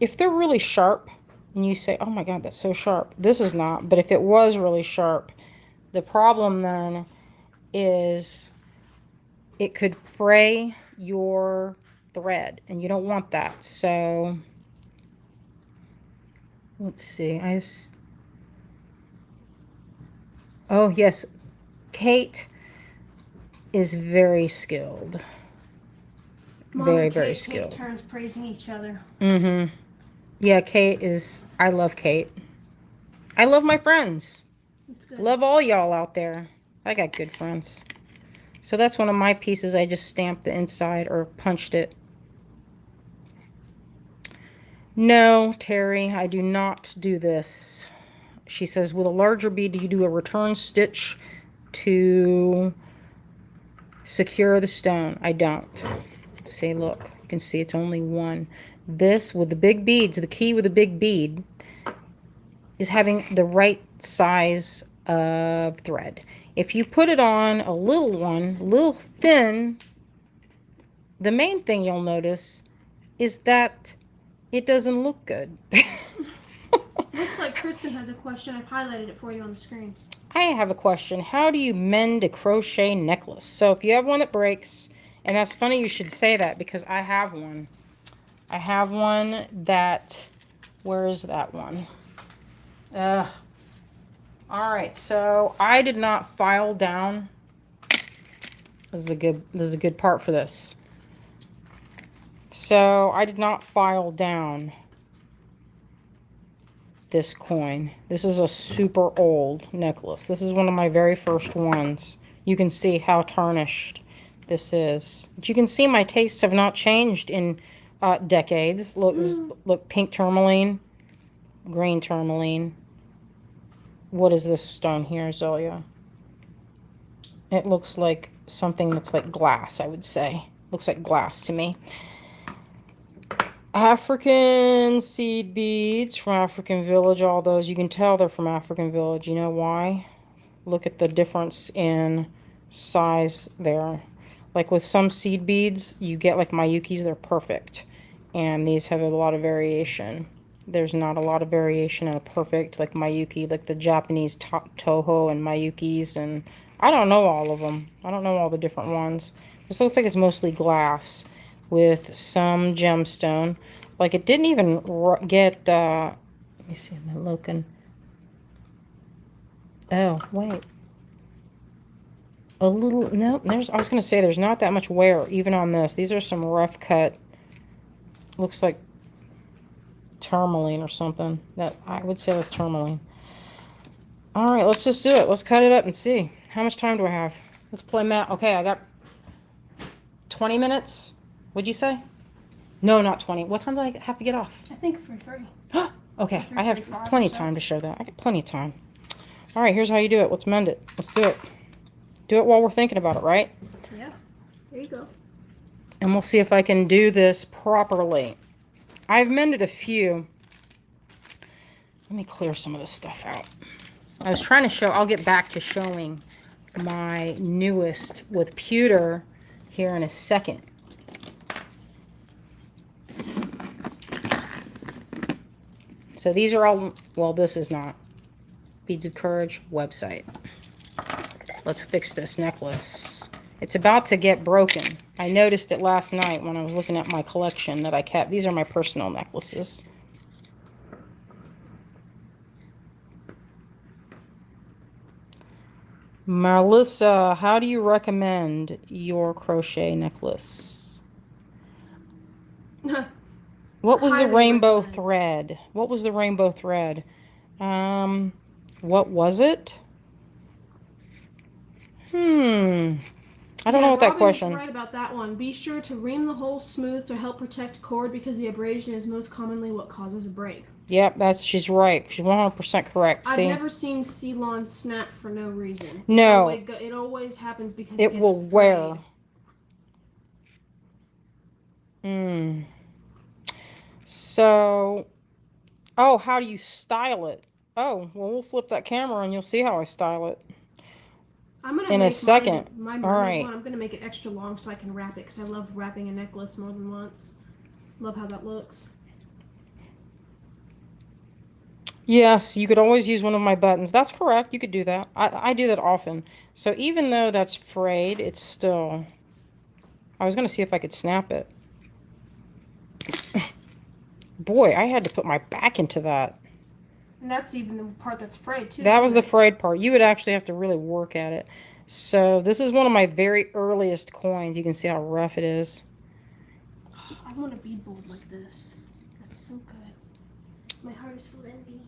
B: if they're really sharp and you say, oh my God, that's so sharp. This is not, but if it was really sharp, the problem then is it could fray your thread, and you don't want that. So let's see. Oh yes, Kate is very skilled. Very skilled.
A: Take turns praising each other.
B: Mm-hmm. Yeah, Kate is. I love Kate. I love my friends. Love all y'all out there. I got good friends. So that's one of my pieces. I just stamped the inside or punched it. No, Terry, I do not do this. She says, with a larger bead, do you do a return stitch to secure the stone? I don't. See, look. You can see it's only one. This, with the big beads, the key with the big bead is having the right size of thread. If you put it on a little thin, the main thing you'll notice is that it doesn't look good.
A: Looks like Kristen has a question. I've highlighted it for you on the screen.
B: I have a question. How do you mend a crochet necklace? So if you have one that breaks, and that's funny you should say that because I have one. I have one that, where is that one? All right, so I did not file down. This is a good part for this. So I did not file down this coin. This is a super old necklace. This is one of my very first ones. You can see how tarnished this is. But you can see my tastes have not changed in decades. Look, pink tourmaline, green tourmaline. What is this stone here, Zolia? It looks like something that's like glass, I would say. Looks like glass to me. African seed beads from African Village. All those, you can tell they're from African Village. You know why? Look at the difference in size there. Like with some seed beads, you get like Mayukis, they're perfect. And these have a lot of variation. There's not a lot of variation in a perfect, like Mayuki, like the Japanese Toho and Mayukis. And I don't know all of them. I don't know all the different ones. This looks like it's mostly glass with some gemstone. Like it didn't even get, let me see, am I looking? Oh, wait. A little, no, I was going to say there's not that much wear even on this. These are some rough cut, looks like tourmaline or something. That I would say was tourmaline. All right, let's just do it. Let's cut it up and see. How much time do I have? Let's play math. Okay, I got 20 minutes. What'd you say? No, not 20. What time do I have to get off?
A: I think 3:30.
B: Okay, I have plenty of time to show that. I got plenty of time. All right, here's how you do it. Let's mend it. Let's do it. Do it while we're thinking about it, right?
A: Yeah, there you go.
B: And we'll see if I can do this properly. I've mended a few. Let me clear some of this stuff out. I was trying to show, I'll get back to showing my newest with pewter here in a second. So these are all, well, this is not. Beads of Courage website. Let's fix this necklace. It's about to get broken. I noticed it last night when I was looking at my collection that I kept. These are my personal necklaces. Melissa, how do you recommend your crochet necklace? What was the rainbow thread? What was the rainbow thread? What was it? I don't know what that question.
A: Right about that one. Be sure to ream the hole smooth to help protect cord because the abrasion is most commonly what causes a break.
B: Yep, she's right. She's 100% correct.
A: I've never seen Ceylon snap for no reason.
B: No.
A: It always happens because
B: it will wear. So, oh, how do you style it? Oh, well, we'll flip that camera and you'll see how I style it.
A: I'm gonna
B: in a second.
A: My
B: all right.
A: one, I'm gonna make it extra long so I can wrap it because I love wrapping a necklace more than once. Love how that looks.
B: Yes, you could always use one of my buttons. That's correct. You could do that. I do that often. So even though that's frayed, it's still... I was going to see if I could snap it. Boy, I had to put my back into that.
A: And that's even the part that's frayed, too.
B: That was the frayed part. You would actually have to really work at it. So this is one of my very earliest coins. You can see how rough it is.
A: I want a bead bowl like this. That's so good. My heart is full of envy.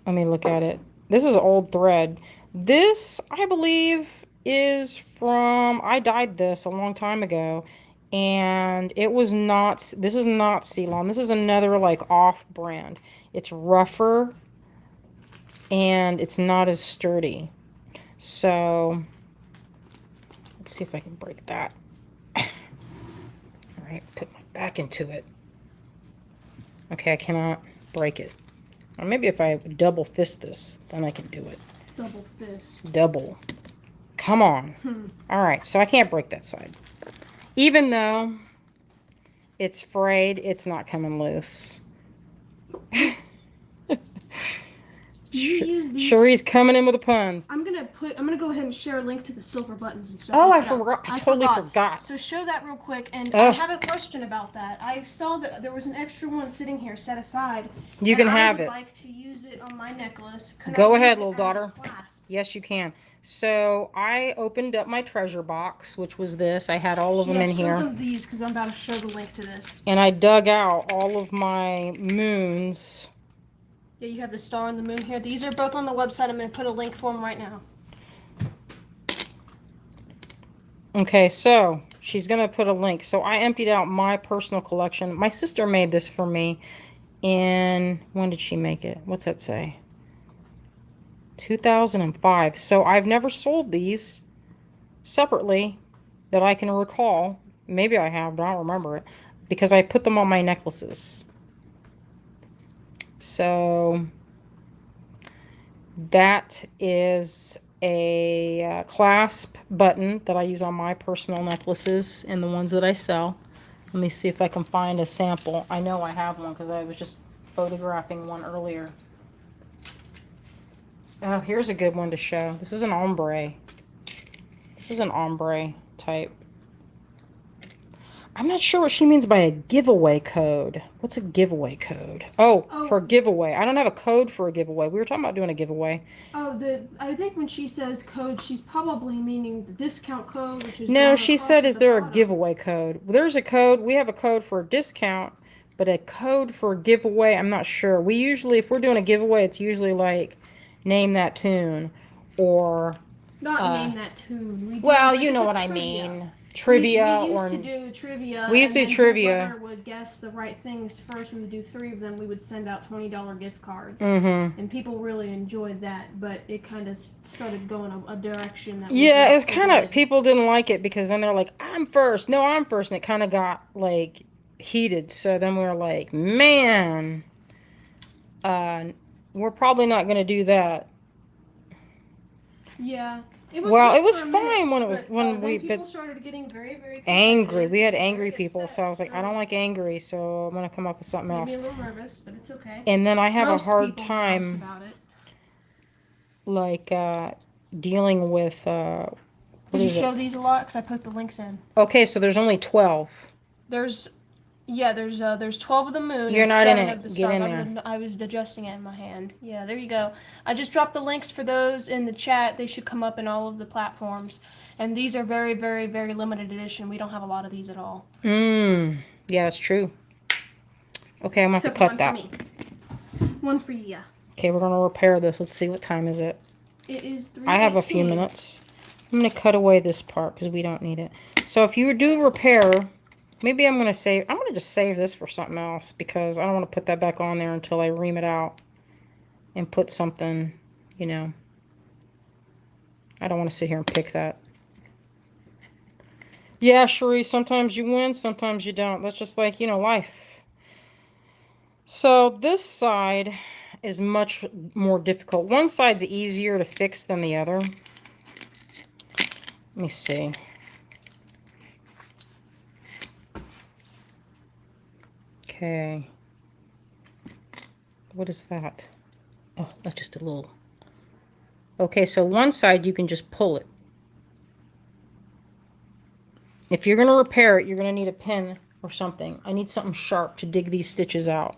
B: Let me look at it. This is old thread. This, I believe, is from... I dyed this a long time ago. And it was not... This is not Ceylon. This is another, like, off-brand. It's rougher. And it's not as sturdy. So... Let's see if I can break that. Alright, put my back into it. Okay, I cannot break it. Or maybe if I double fist this, then I can do it.
A: Double fist.
B: Double. Come on. Alright, so I can't break that side. Even though it's frayed, it's not coming loose.
A: you use these?
B: Cherie's coming in with the puns.
A: I'm gonna go ahead and share a link to the silver buttons and stuff.
B: Oh,
A: I
B: I forgot. I totally forgot.
A: So show that real quick, and I have a question about that. I saw that there was an extra one sitting here set aside.
B: You can have
A: I would
B: it.
A: like to use it on my necklace.
B: Go ahead, little daughter. Yes, you can. So I opened up my treasure box, which was this. I had all of them in here.
A: Show them these because I'm about to show the link to this.
B: And I dug out all of my moons.
A: Yeah, you have the star and the moon here. These are both on the website. I'm going to put a link for them right now.
B: Okay, so she's going to put a link. So I emptied out my personal collection. My sister made this for me in, when did she make it? What's that say? 2005. So I've never sold these separately that I can recall. Maybe I have, but I don't remember it. Because I put them on my necklaces. So that is a clasp button that I use on my personal necklaces and the ones that I sell. Let me see if I can find a sample. I know I have one because I was just photographing one earlier. Oh, here's a good one to show. This is an ombre. This is an ombre type. I'm not sure what she means by a giveaway code. What's a giveaway code? Oh, for a giveaway. I don't have a code for a giveaway. We were talking about doing a giveaway.
A: Oh, I think when she says code, she's probably meaning the discount code, which is
B: no. She said, "Is there a giveaway code?" Well, there's a code. We have a code for a discount, but a code for a giveaway, I'm not sure. We usually, if we're doing a giveaway, it's usually like name that tune or
A: not name that tune.
B: Well, you know what I mean. Trivia
A: we used to do trivia.
B: We used to do trivia.
A: Whoever would guess the right things first. We would do 3 of them. We would send out $20 gift cards, and people really enjoyed that. But it kind of started going a direction that
B: it was kind of people didn't like it because then they're like, "I'm first." No, I'm first, and it kind of got like heated. So then we were like, "Man, we're probably not going to do that."
A: Yeah.
B: It was fine when
A: people started getting very
B: angry. We had angry people, so I was like, I don't like angry, so I'm gonna come up with something else.
A: Maybe a little nervous, but it's okay.
B: And then I have a hard time, like dealing with.
A: Did you show these a lot? Because I put the links in.
B: Okay, so there's only 12.
A: There's 12 of the moon.
B: You're
A: and
B: not
A: 7
B: in it.
A: Of the
B: Get
A: stars.
B: in there.
A: I was adjusting it in my hand. Yeah, there you go. I just dropped the links for those in the chat. They should come up in all of the platforms. And these are very, very, very limited edition. We don't have a lot of these at all.
B: Yeah, that's true. Okay, I'm going to have to cut that.
A: One for you.
B: Okay, we're going to repair this. Let's see, what time is it?
A: It is 3:18.
B: I have a few minutes. I'm going to cut away this part because we don't need it. So if you do repair... Maybe I'm going to just save this for something else because I don't want to put that back on there until I ream it out and put something, you know. I don't want to sit here and pick that. Yeah, Cherie, sometimes you win, sometimes you don't. That's just like, you know, life. So this side is much more difficult. One side's easier to fix than the other. Let me see. Okay. What is that? Oh, that's just a little... Okay, so one side you can just pull it. If you're going to repair it, you're going to need a pin or something. I need something sharp to dig these stitches out.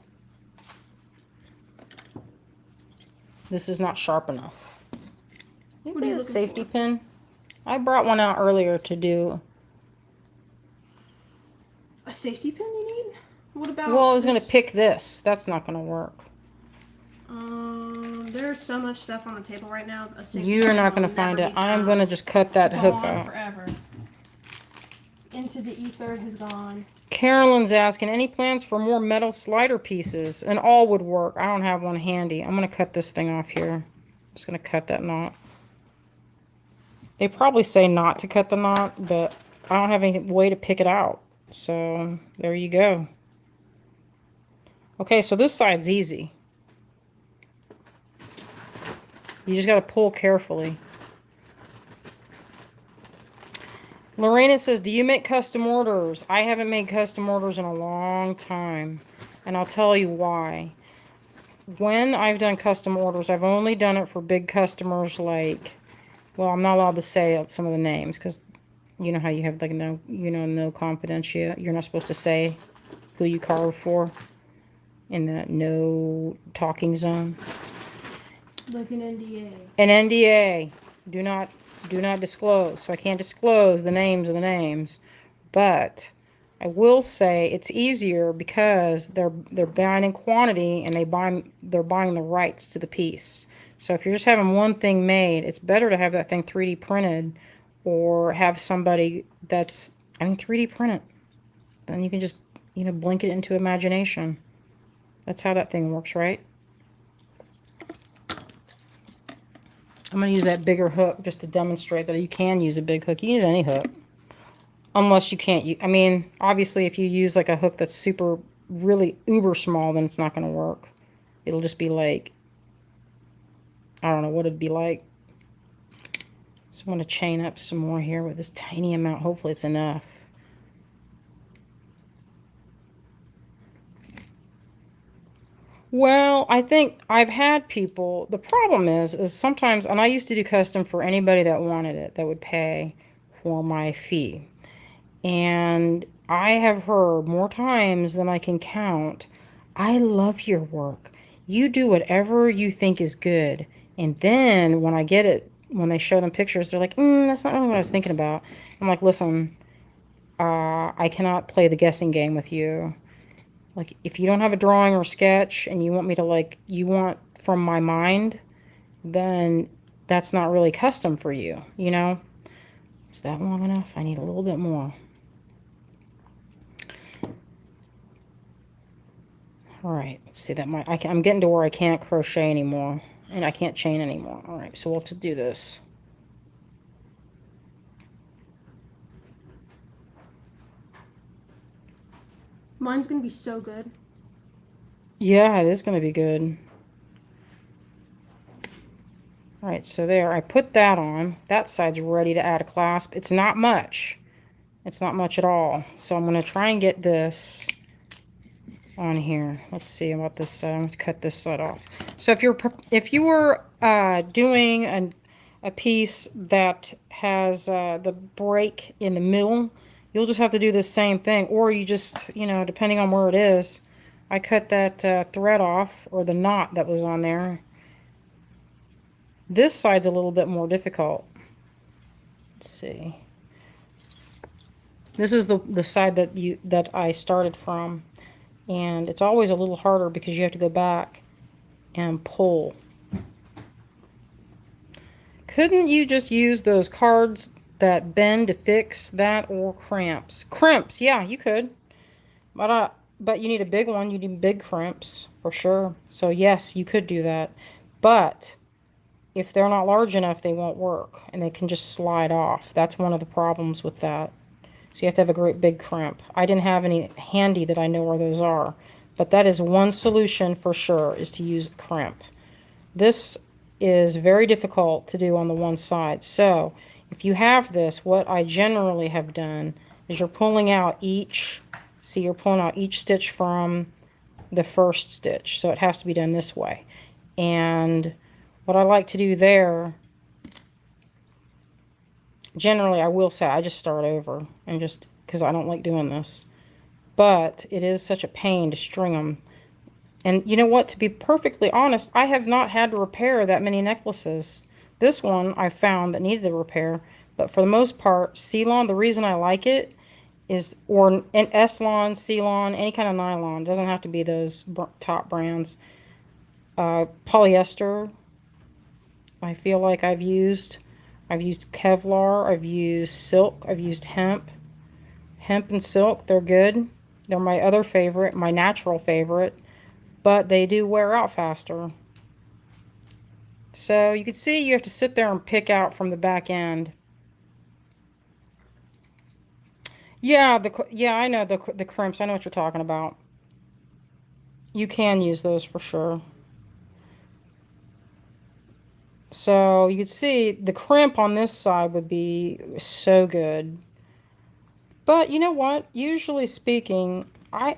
B: This is not sharp enough. Anybody have a safety pin? I brought one out earlier to do...
A: A safety pin you need? What about...
B: Well, I was going to pick this. That's not going to work.
A: There's so much stuff on the table right now.
B: You're not going to find it. I'm going to just cut that hook out.
A: Forever. Into the ether has gone.
B: Carolyn's asking, any plans for more metal slider pieces? And all would work. I don't have one handy. I'm going to cut this thing off here. Just going to cut that knot. They probably say not to cut the knot, but I don't have any way to pick it out. So, there you go. Okay, so this side's easy. You just got to pull carefully. Lorena says, do you make custom orders? I haven't made custom orders in a long time. And I'll tell you why. when I've done custom orders, I've only done it for big customers like, well, I'm not allowed to say some of the names because you know how you have like no, no confidentiality. You're not supposed to say who you carve for in that no talking zone.
A: Like an NDA.
B: An NDA. Do not disclose. So I can't disclose the names of the names, but I will say it's easier because they're buying in quantity and they're buying the rights to the piece. So if you're just having one thing made, it's better to have that thing 3D printed or have somebody that's 3D print it. Then you can just blink it into imagination. That's how that thing works, right? I'm going to use that bigger hook just to demonstrate that you can use a big hook. You can use any hook. Unless you can't. I mean, obviously, if you use like a hook that's super, really uber small, then it's not going to work. It'll just be like, I don't know what it'd be like. So I'm going to chain up some more here with this tiny amount. Hopefully it's enough. Well, I think I've had people, the problem is sometimes, and I used to do custom for anybody that wanted it, that would pay for my fee. And I have heard more times than I can count, I love your work. You do whatever you think is good. And then when I get it, when they show them pictures, they're like, that's not really what I was thinking about. I'm like, listen, I cannot play the guessing game with you. Like, if you don't have a drawing or sketch and you want me to, you want from my mind, then that's not really custom for you, Is that long enough? I need a little bit more. All right, let's see, I'm getting to where I can't crochet anymore, and I can't chain anymore. All right, so we'll just do this.
A: Mine's going to be so good.
B: Yeah, it is going to be good. All right, so there, I put that on. That side's ready to add a clasp. It's not much. It's not much at all. So I'm going to try and get this on here. Let's see about this side. I'm going to cut this side off. So if you were doing a piece that has the break in the middle, you'll just have to do the same thing, or you just, depending on where it is, I cut that thread off, or the knot that was on there. This side's a little bit more difficult. Let's see. This is the side that I started from. And it's always a little harder because you have to go back and pull. Couldn't you just use those cards that bend to fix that, or crimps? Crimps, yeah, you could. But you need a big one. You need big crimps for sure. So yes, you could do that. But if they're not large enough, they won't work. And they can just slide off. That's one of the problems with that. So you have to have a great big crimp. I didn't have any handy that I know where those are. But that is one solution for sure, is to use a crimp. This is very difficult to do on the one side. So if you have this, what I generally have done is you're pulling out each stitch from the first stitch. So it has to be done this way. And what I like to do there, generally, I will say I just start over, and just because I don't like doing this. But it is such a pain to string them. And you know what? To be perfectly honest, I have not had to repair that many necklaces. This one I found that needed a repair. But for the most part, Ceylon, the reason I like it is, or an Eslon, Ceylon, any kind of nylon. It doesn't have to be those top brands. Polyester, I feel like I've used Kevlar, I've used silk, I've used hemp. Hemp and silk, they're good. They're my other favorite, my natural favorite, but they do wear out faster. So you can see you have to sit there and pick out from the back end. Yeah, I know the crimps. I know what you're talking about. You can use those for sure. So you can see the crimp on this side would be so good. But you know what? Usually speaking, I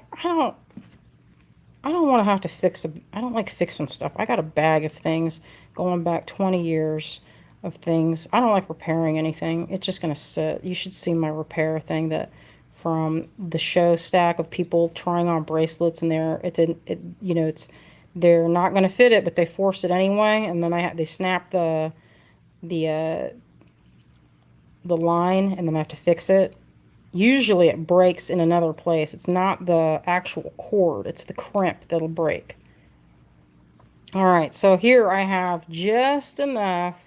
B: I don't want to have to fix I don't like fixing stuff. I got a bag of things going back 20 years of things. I don't like repairing anything. It's just going to sit. You should see my repair thing that from the show stack of people trying on bracelets, and you know, they're not going to fit it, but they force it anyway, and then they snap the line, and then I have to fix it. Usually it breaks in another place. It's not the actual cord, it's the crimp that'll break. Alright, so here I have just enough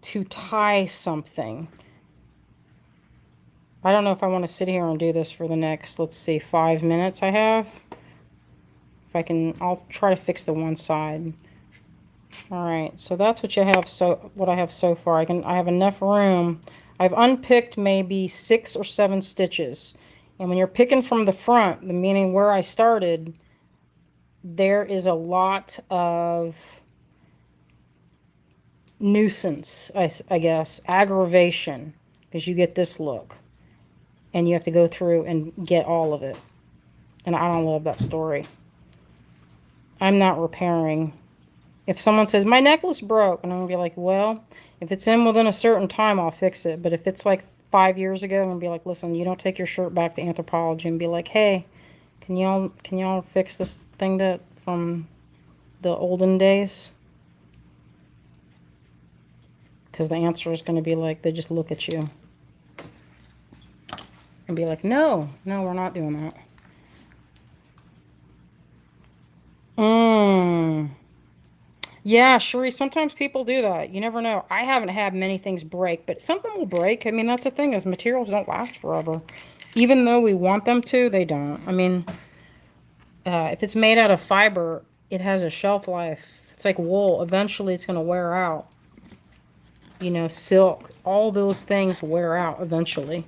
B: to tie something. I don't know if I want to sit here and do this for the next, let's see, 5 minutes I have. If I can, I'll try to fix the one side. Alright, so that's what you have, what I have so far. I have enough room. I've unpicked maybe 6 or 7 stitches. And when you're picking from the front, the meaning where I started, there is a lot of nuisance, I guess, aggravation, because you get this look. And you have to go through and get all of it. And I don't love that story. I'm not repairing. If someone says, my necklace broke, and I'm going to be like, well, if it's in within a certain time, I'll fix it. But if it's like 5 years ago, I'm going to be like, listen, you don't take your shirt back to Anthropologie and be like, hey, can y'all fix this thing that from the olden days? Because the answer is going to be like, they just look at you and be like, no, we're not doing that. Yeah, Sheree, sometimes people do that. You never know. I haven't had many things break, but something will break. I mean, that's the thing, is materials don't last forever. Even though we want them to, they don't. I mean, if it's made out of fiber, it has a shelf life. It's like wool. Eventually, it's going to wear out. You know, silk. All those things wear out eventually.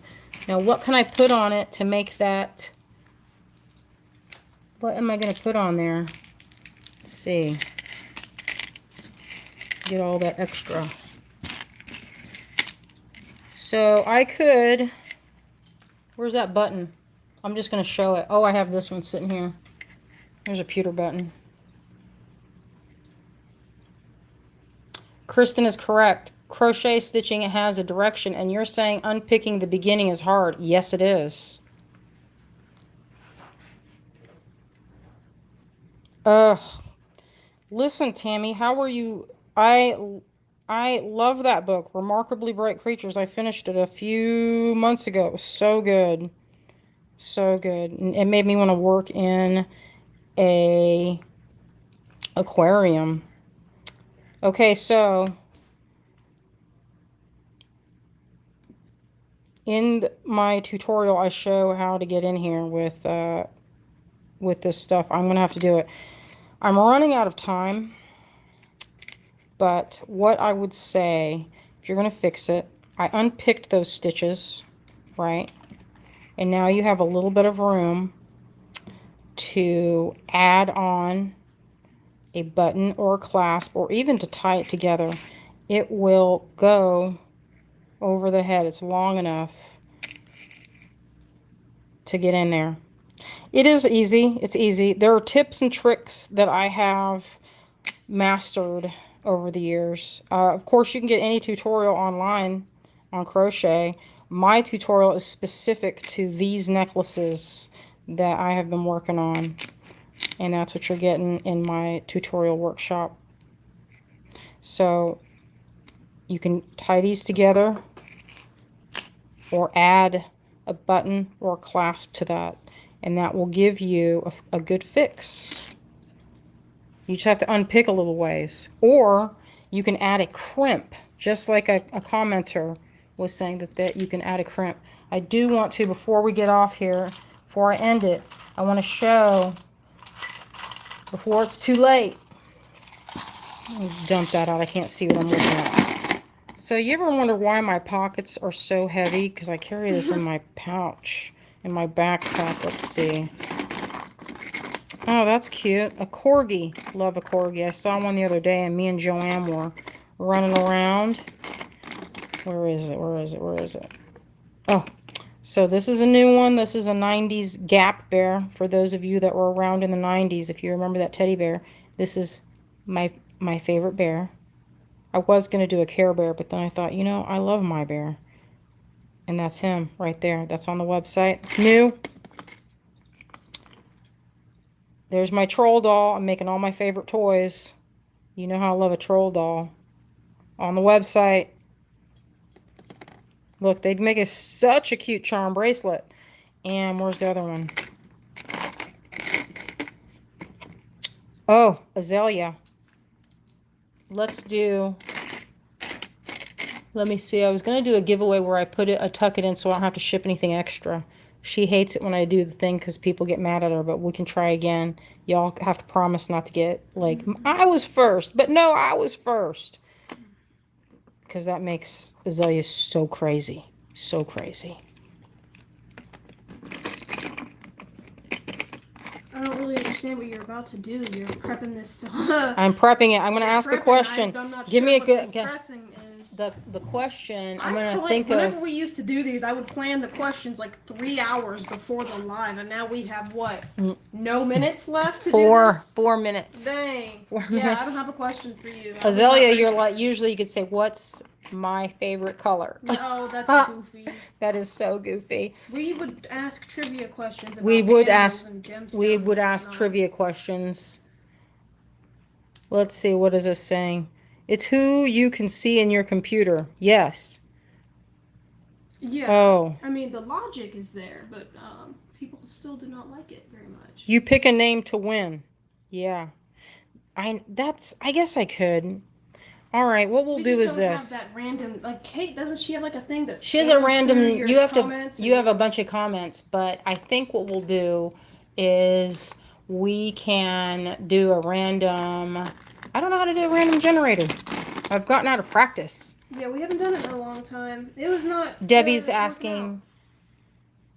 B: Now, what can I put on it to make that... What am I going to put on there? Let's see. Get all that extra. So I could... Where's that button? I'm just going to show it. Oh, I have this one sitting here. There's a pewter button. Kristen is correct. Crochet stitching has a direction, and you're saying unpicking the beginning is hard. Yes, it is. Listen, Tammy, how are you? I love that book, Remarkably Bright Creatures. I finished it a few months ago. It was so good. So good. And it made me want to work in a aquarium. Okay, so in my tutorial, I show how to get in here with this stuff. I'm going to have to do it. I'm running out of time, but what I would say, if you're going to fix it, I unpicked those stitches, right? And now you have a little bit of room to add on a button or a clasp, or even to tie it together. It will go over the head. It's long enough to get in there. It is easy. It's easy. There are tips and tricks that I have mastered over the years. Of course, you can get any tutorial online on crochet. My tutorial is specific to these necklaces that I have been working on. And that's what you're getting in my tutorial workshop. So you can tie these together or add a button or a clasp to that, and that will give you a good fix. You just have to unpick a little ways, or you can add a crimp, just like a commenter was saying that you can add a crimp. I do want to, before we get off here, before I end it, I want to show, before it's too late. Let me dump that out. I can't see what I'm looking at. So you ever wonder why my pockets are so heavy? Because I carry this in my pouch, in my backpack. Let's see. Oh, that's cute. A corgi. Love a corgi. I saw one the other day, and me and Joanne were running around. Where is it? Where is it? Where is it? Oh, So this is a new one. This is a 90s Gap bear. For those of you that were around in the 90s, if you remember that teddy bear, this is my favorite bear. I was going to do a Care Bear, but then I thought, you know, I love my bear. And that's him right there. That's on the website. It's new. There's my troll doll. I'm making all my favorite toys. You know how I love a troll doll. On the website. Look, they'd make such a cute charm bracelet. And where's the other one? Oh, azalea. Let's do... Let me see. I was going to do a giveaway where I tuck it in so I don't have to ship anything extra. She hates it when I do the thing because people get mad at her, but we can try again. Y'all have to promise not to get, like, I was first. But no, I was first. Because that makes azalea so crazy. So crazy.
A: I don't really understand what you're about to do. You're prepping this.
B: I'm prepping it. I'm going to ask a question.
A: I'm not
B: Give
A: sure
B: me a
A: what
B: good...
A: this pressing is.
B: The question I'm going to think
A: whenever
B: of...
A: we used to do these, I would plan the questions like 3 hours before the live, and now we have what? No minutes left to do this?
B: 4 minutes.
A: Dang.
B: 4
A: Yeah,
B: minutes.
A: I don't have a question for you.
B: Azalea, you're like, usually you could say, what's my favorite color?
A: Oh, that's goofy.
B: That is so goofy.
A: We would ask trivia questions about
B: We would
A: animals
B: ask
A: and gemstones
B: we would
A: and
B: ask
A: whatnot.
B: trivia questions. Let's see, what is this saying? It's who you can see in your computer. Yes.
A: Yeah.
B: Oh.
A: I mean, the logic is there, but people still do not like it very much.
B: You pick a name to win. Yeah. I guess I could. All right, what we'll do is this.
A: Have that random, like Kate, doesn't she have like a thing that
B: She has a random, you have a bunch of comments, but I think what we'll do is we can do a random, I don't know how to do a random generator. I've gotten out of practice.
A: Yeah, we haven't done it in a long time. It was not.
B: Debbie's asking.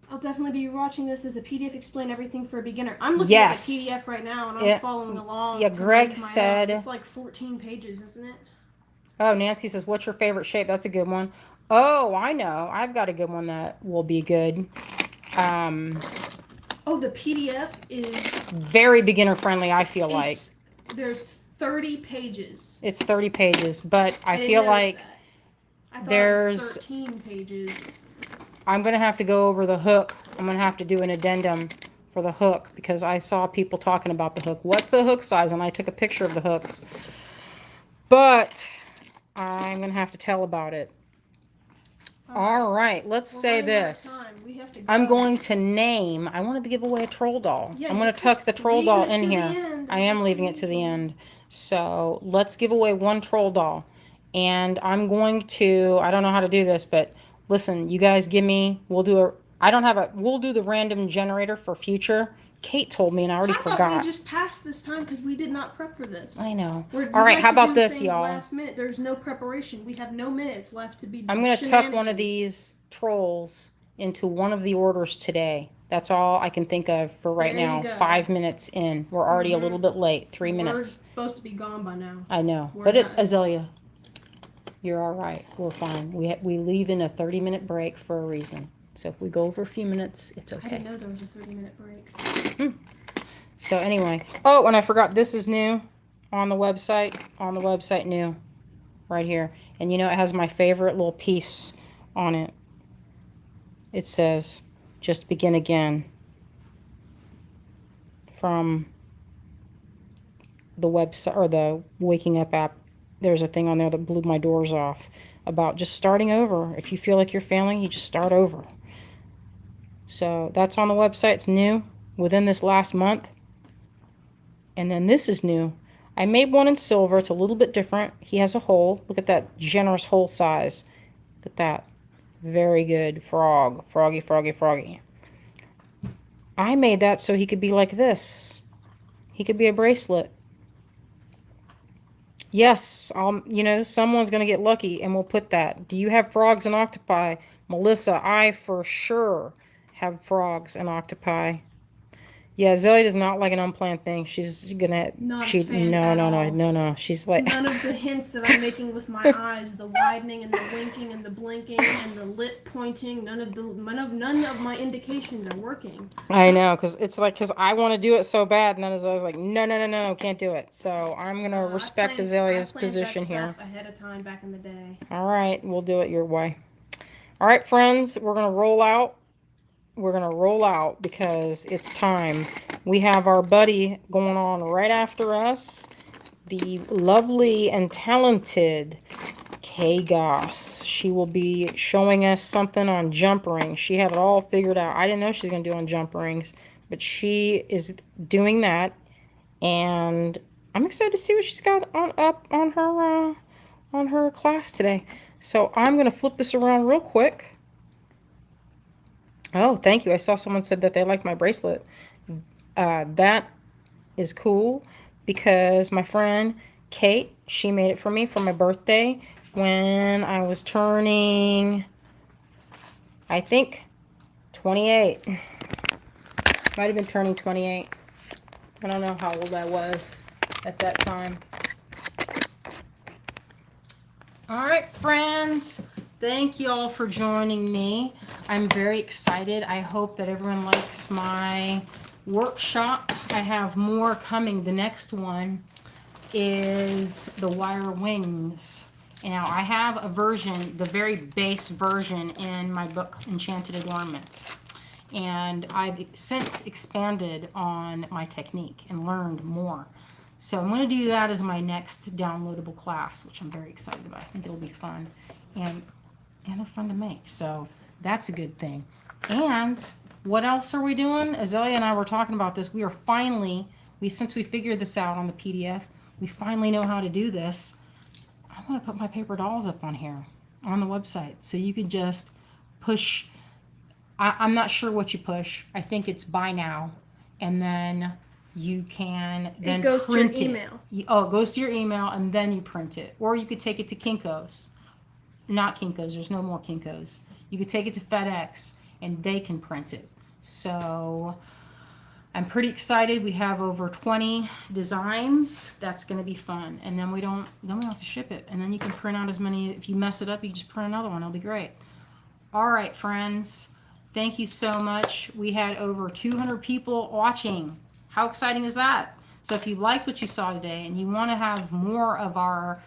A: I'll definitely be watching this as a PDF explain everything for a beginner. I'm looking at the PDF right now and I'm following along.
B: Yeah, Greg said.
A: It's like 14 pages, isn't it?
B: Oh, Nancy says, what's your favorite shape? That's a good one. Oh, I know. I've got a good one that will be good.
A: Oh, the PDF is...
B: very beginner friendly, I feel like.
A: There's 30 pages.
B: It's 30 pages, but I feel like
A: there's 13 pages.
B: I'm going to have to go over the hook. I'm going to have to do an addendum for the hook because I saw people talking about the hook. What's the hook size? And I took a picture of the hooks. But... I'm going to have to tell about it. All right, let's say this. I'm going to name, I wanted to give away a troll doll.
A: Yeah,
B: I'm going to tuck the troll doll in here. I am leaving it to the end. So let's give away one troll doll. And I'm going to, I don't know how to do this, but listen, you guys give me, we'll do the random generator for future. Kate told me and I already forgot.
A: We just passed this time because we did not prep for this.
B: I know. All right, how about this, y'all?
A: Last minute. There's no preparation. We have no minutes left to be.
B: I'm going to tuck one of these trolls into one of the orders today. That's all I can think of for right now. 5 minutes in. We're already a little bit late. 3 minutes.
A: We're supposed to be gone by now.
B: I know. Azalea, you're all right. We're fine. We leave in a 30-minute break for a reason. So if we go over a few minutes, it's okay.
A: I didn't know there was a 30-minute break.
B: So anyway. Oh, and I forgot this is new on the website. On the website new. Right here. And you know it has my favorite little piece on it. It says, just begin again. From the website or the Waking Up app. There's a thing on there that blew my doors off. About just starting over. If you feel like you're failing, you just start over. So that's on the website. It's new within this last month. And then this is new. I made one in silver. It's a little bit different. He has a hole. Look at that generous hole size. Look at that. Very good. Frog. Froggy, froggy, froggy. I made that so he could be like this. He could be a bracelet. Yes, you know, someone's going to get lucky and we'll put that. Do you have frogs and octopi? Melissa, I for sure have frogs and octopi. Yeah, Zoe does not like an unplanned thing. She's gonna,
A: Not a
B: she,
A: fan
B: no,
A: at
B: no, no,
A: all.
B: no, no. She's like,
A: None of the hints that I'm making with my eyes, the widening and the winking and the blinking and the lip pointing, none of my indications are working.
B: I know, because it's like, because I want to do it so bad, and then Azalea's like, no, no, no, no, can't do it. So I'm gonna respect
A: I
B: Azalea's
A: planned that
B: position here.
A: stuff ahead of time back in the day.
B: All right, we'll do it your way. All right, friends, we're gonna roll out. We're gonna roll out because it's time. We have our buddy going on right after us, the lovely and talented Kay Goss. She will be showing us something on jump rings. She had it all figured out. I didn't know she was gonna do on jump rings, but she is doing that, and I'm excited to see what she's got on up on her class today. So I'm gonna flip this around real quick. Oh, thank you. I saw someone said that they liked my bracelet. That is cool because my friend Kate, she made it for me for my birthday when I was turning, I think, 28. Might have been turning 28. I don't know how old I was at that time. All right, friends. Thank you all for joining me. I'm very excited. I hope that everyone likes my workshop. I have more coming. The next one is the wire wings. Now, I have a version, the very base version in my book, Enchanted Adornments. And I've since expanded on my technique and learned more. So I'm going to do that as my next downloadable class, which I'm very excited about. I think it'll be fun. And they're fun to make, so that's a good thing. And what else are we doing? Azalea and I were talking about this. We are finally, since we figured this out on the PDF, we finally know how to do this. I'm going to put my paper dolls up on here, on the website, so you could just push. I'm not sure what you push. I think it's buy now, and then you can then
A: it goes
B: print
A: to your email.
B: it goes to your email, and then you print it. Or you could take it to Kinko's. Not Kinko's, there's no more Kinko's. You could take it to FedEx and they can print it. So I'm pretty excited. We have over 20 designs. That's going to be fun. And then we don't have to ship it. And then you can print out as many. If you mess it up, you can just print another one. It'll be great. All right, friends. Thank you so much. We had over 200 people watching. How exciting is that? So if you liked what you saw today and you want to have more of our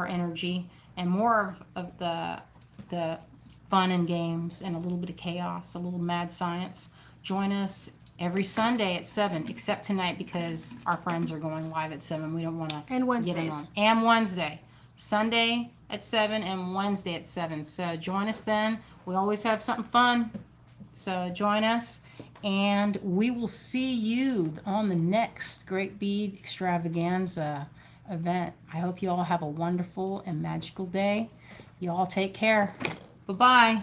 B: energy, and more of the fun and games and a little bit of chaos, a little mad science, join us every Sunday at 7, except tonight because our friends are going live at 7. We don't want to
A: And Wednesdays.
B: Get them on. And Wednesday. Sunday at 7 and Wednesday at 7. So join us then. We always have something fun. So join us. And we will see you on the next Great Bead Extravaganza event. I hope you all have a wonderful and magical day. You all take care. Bye-bye.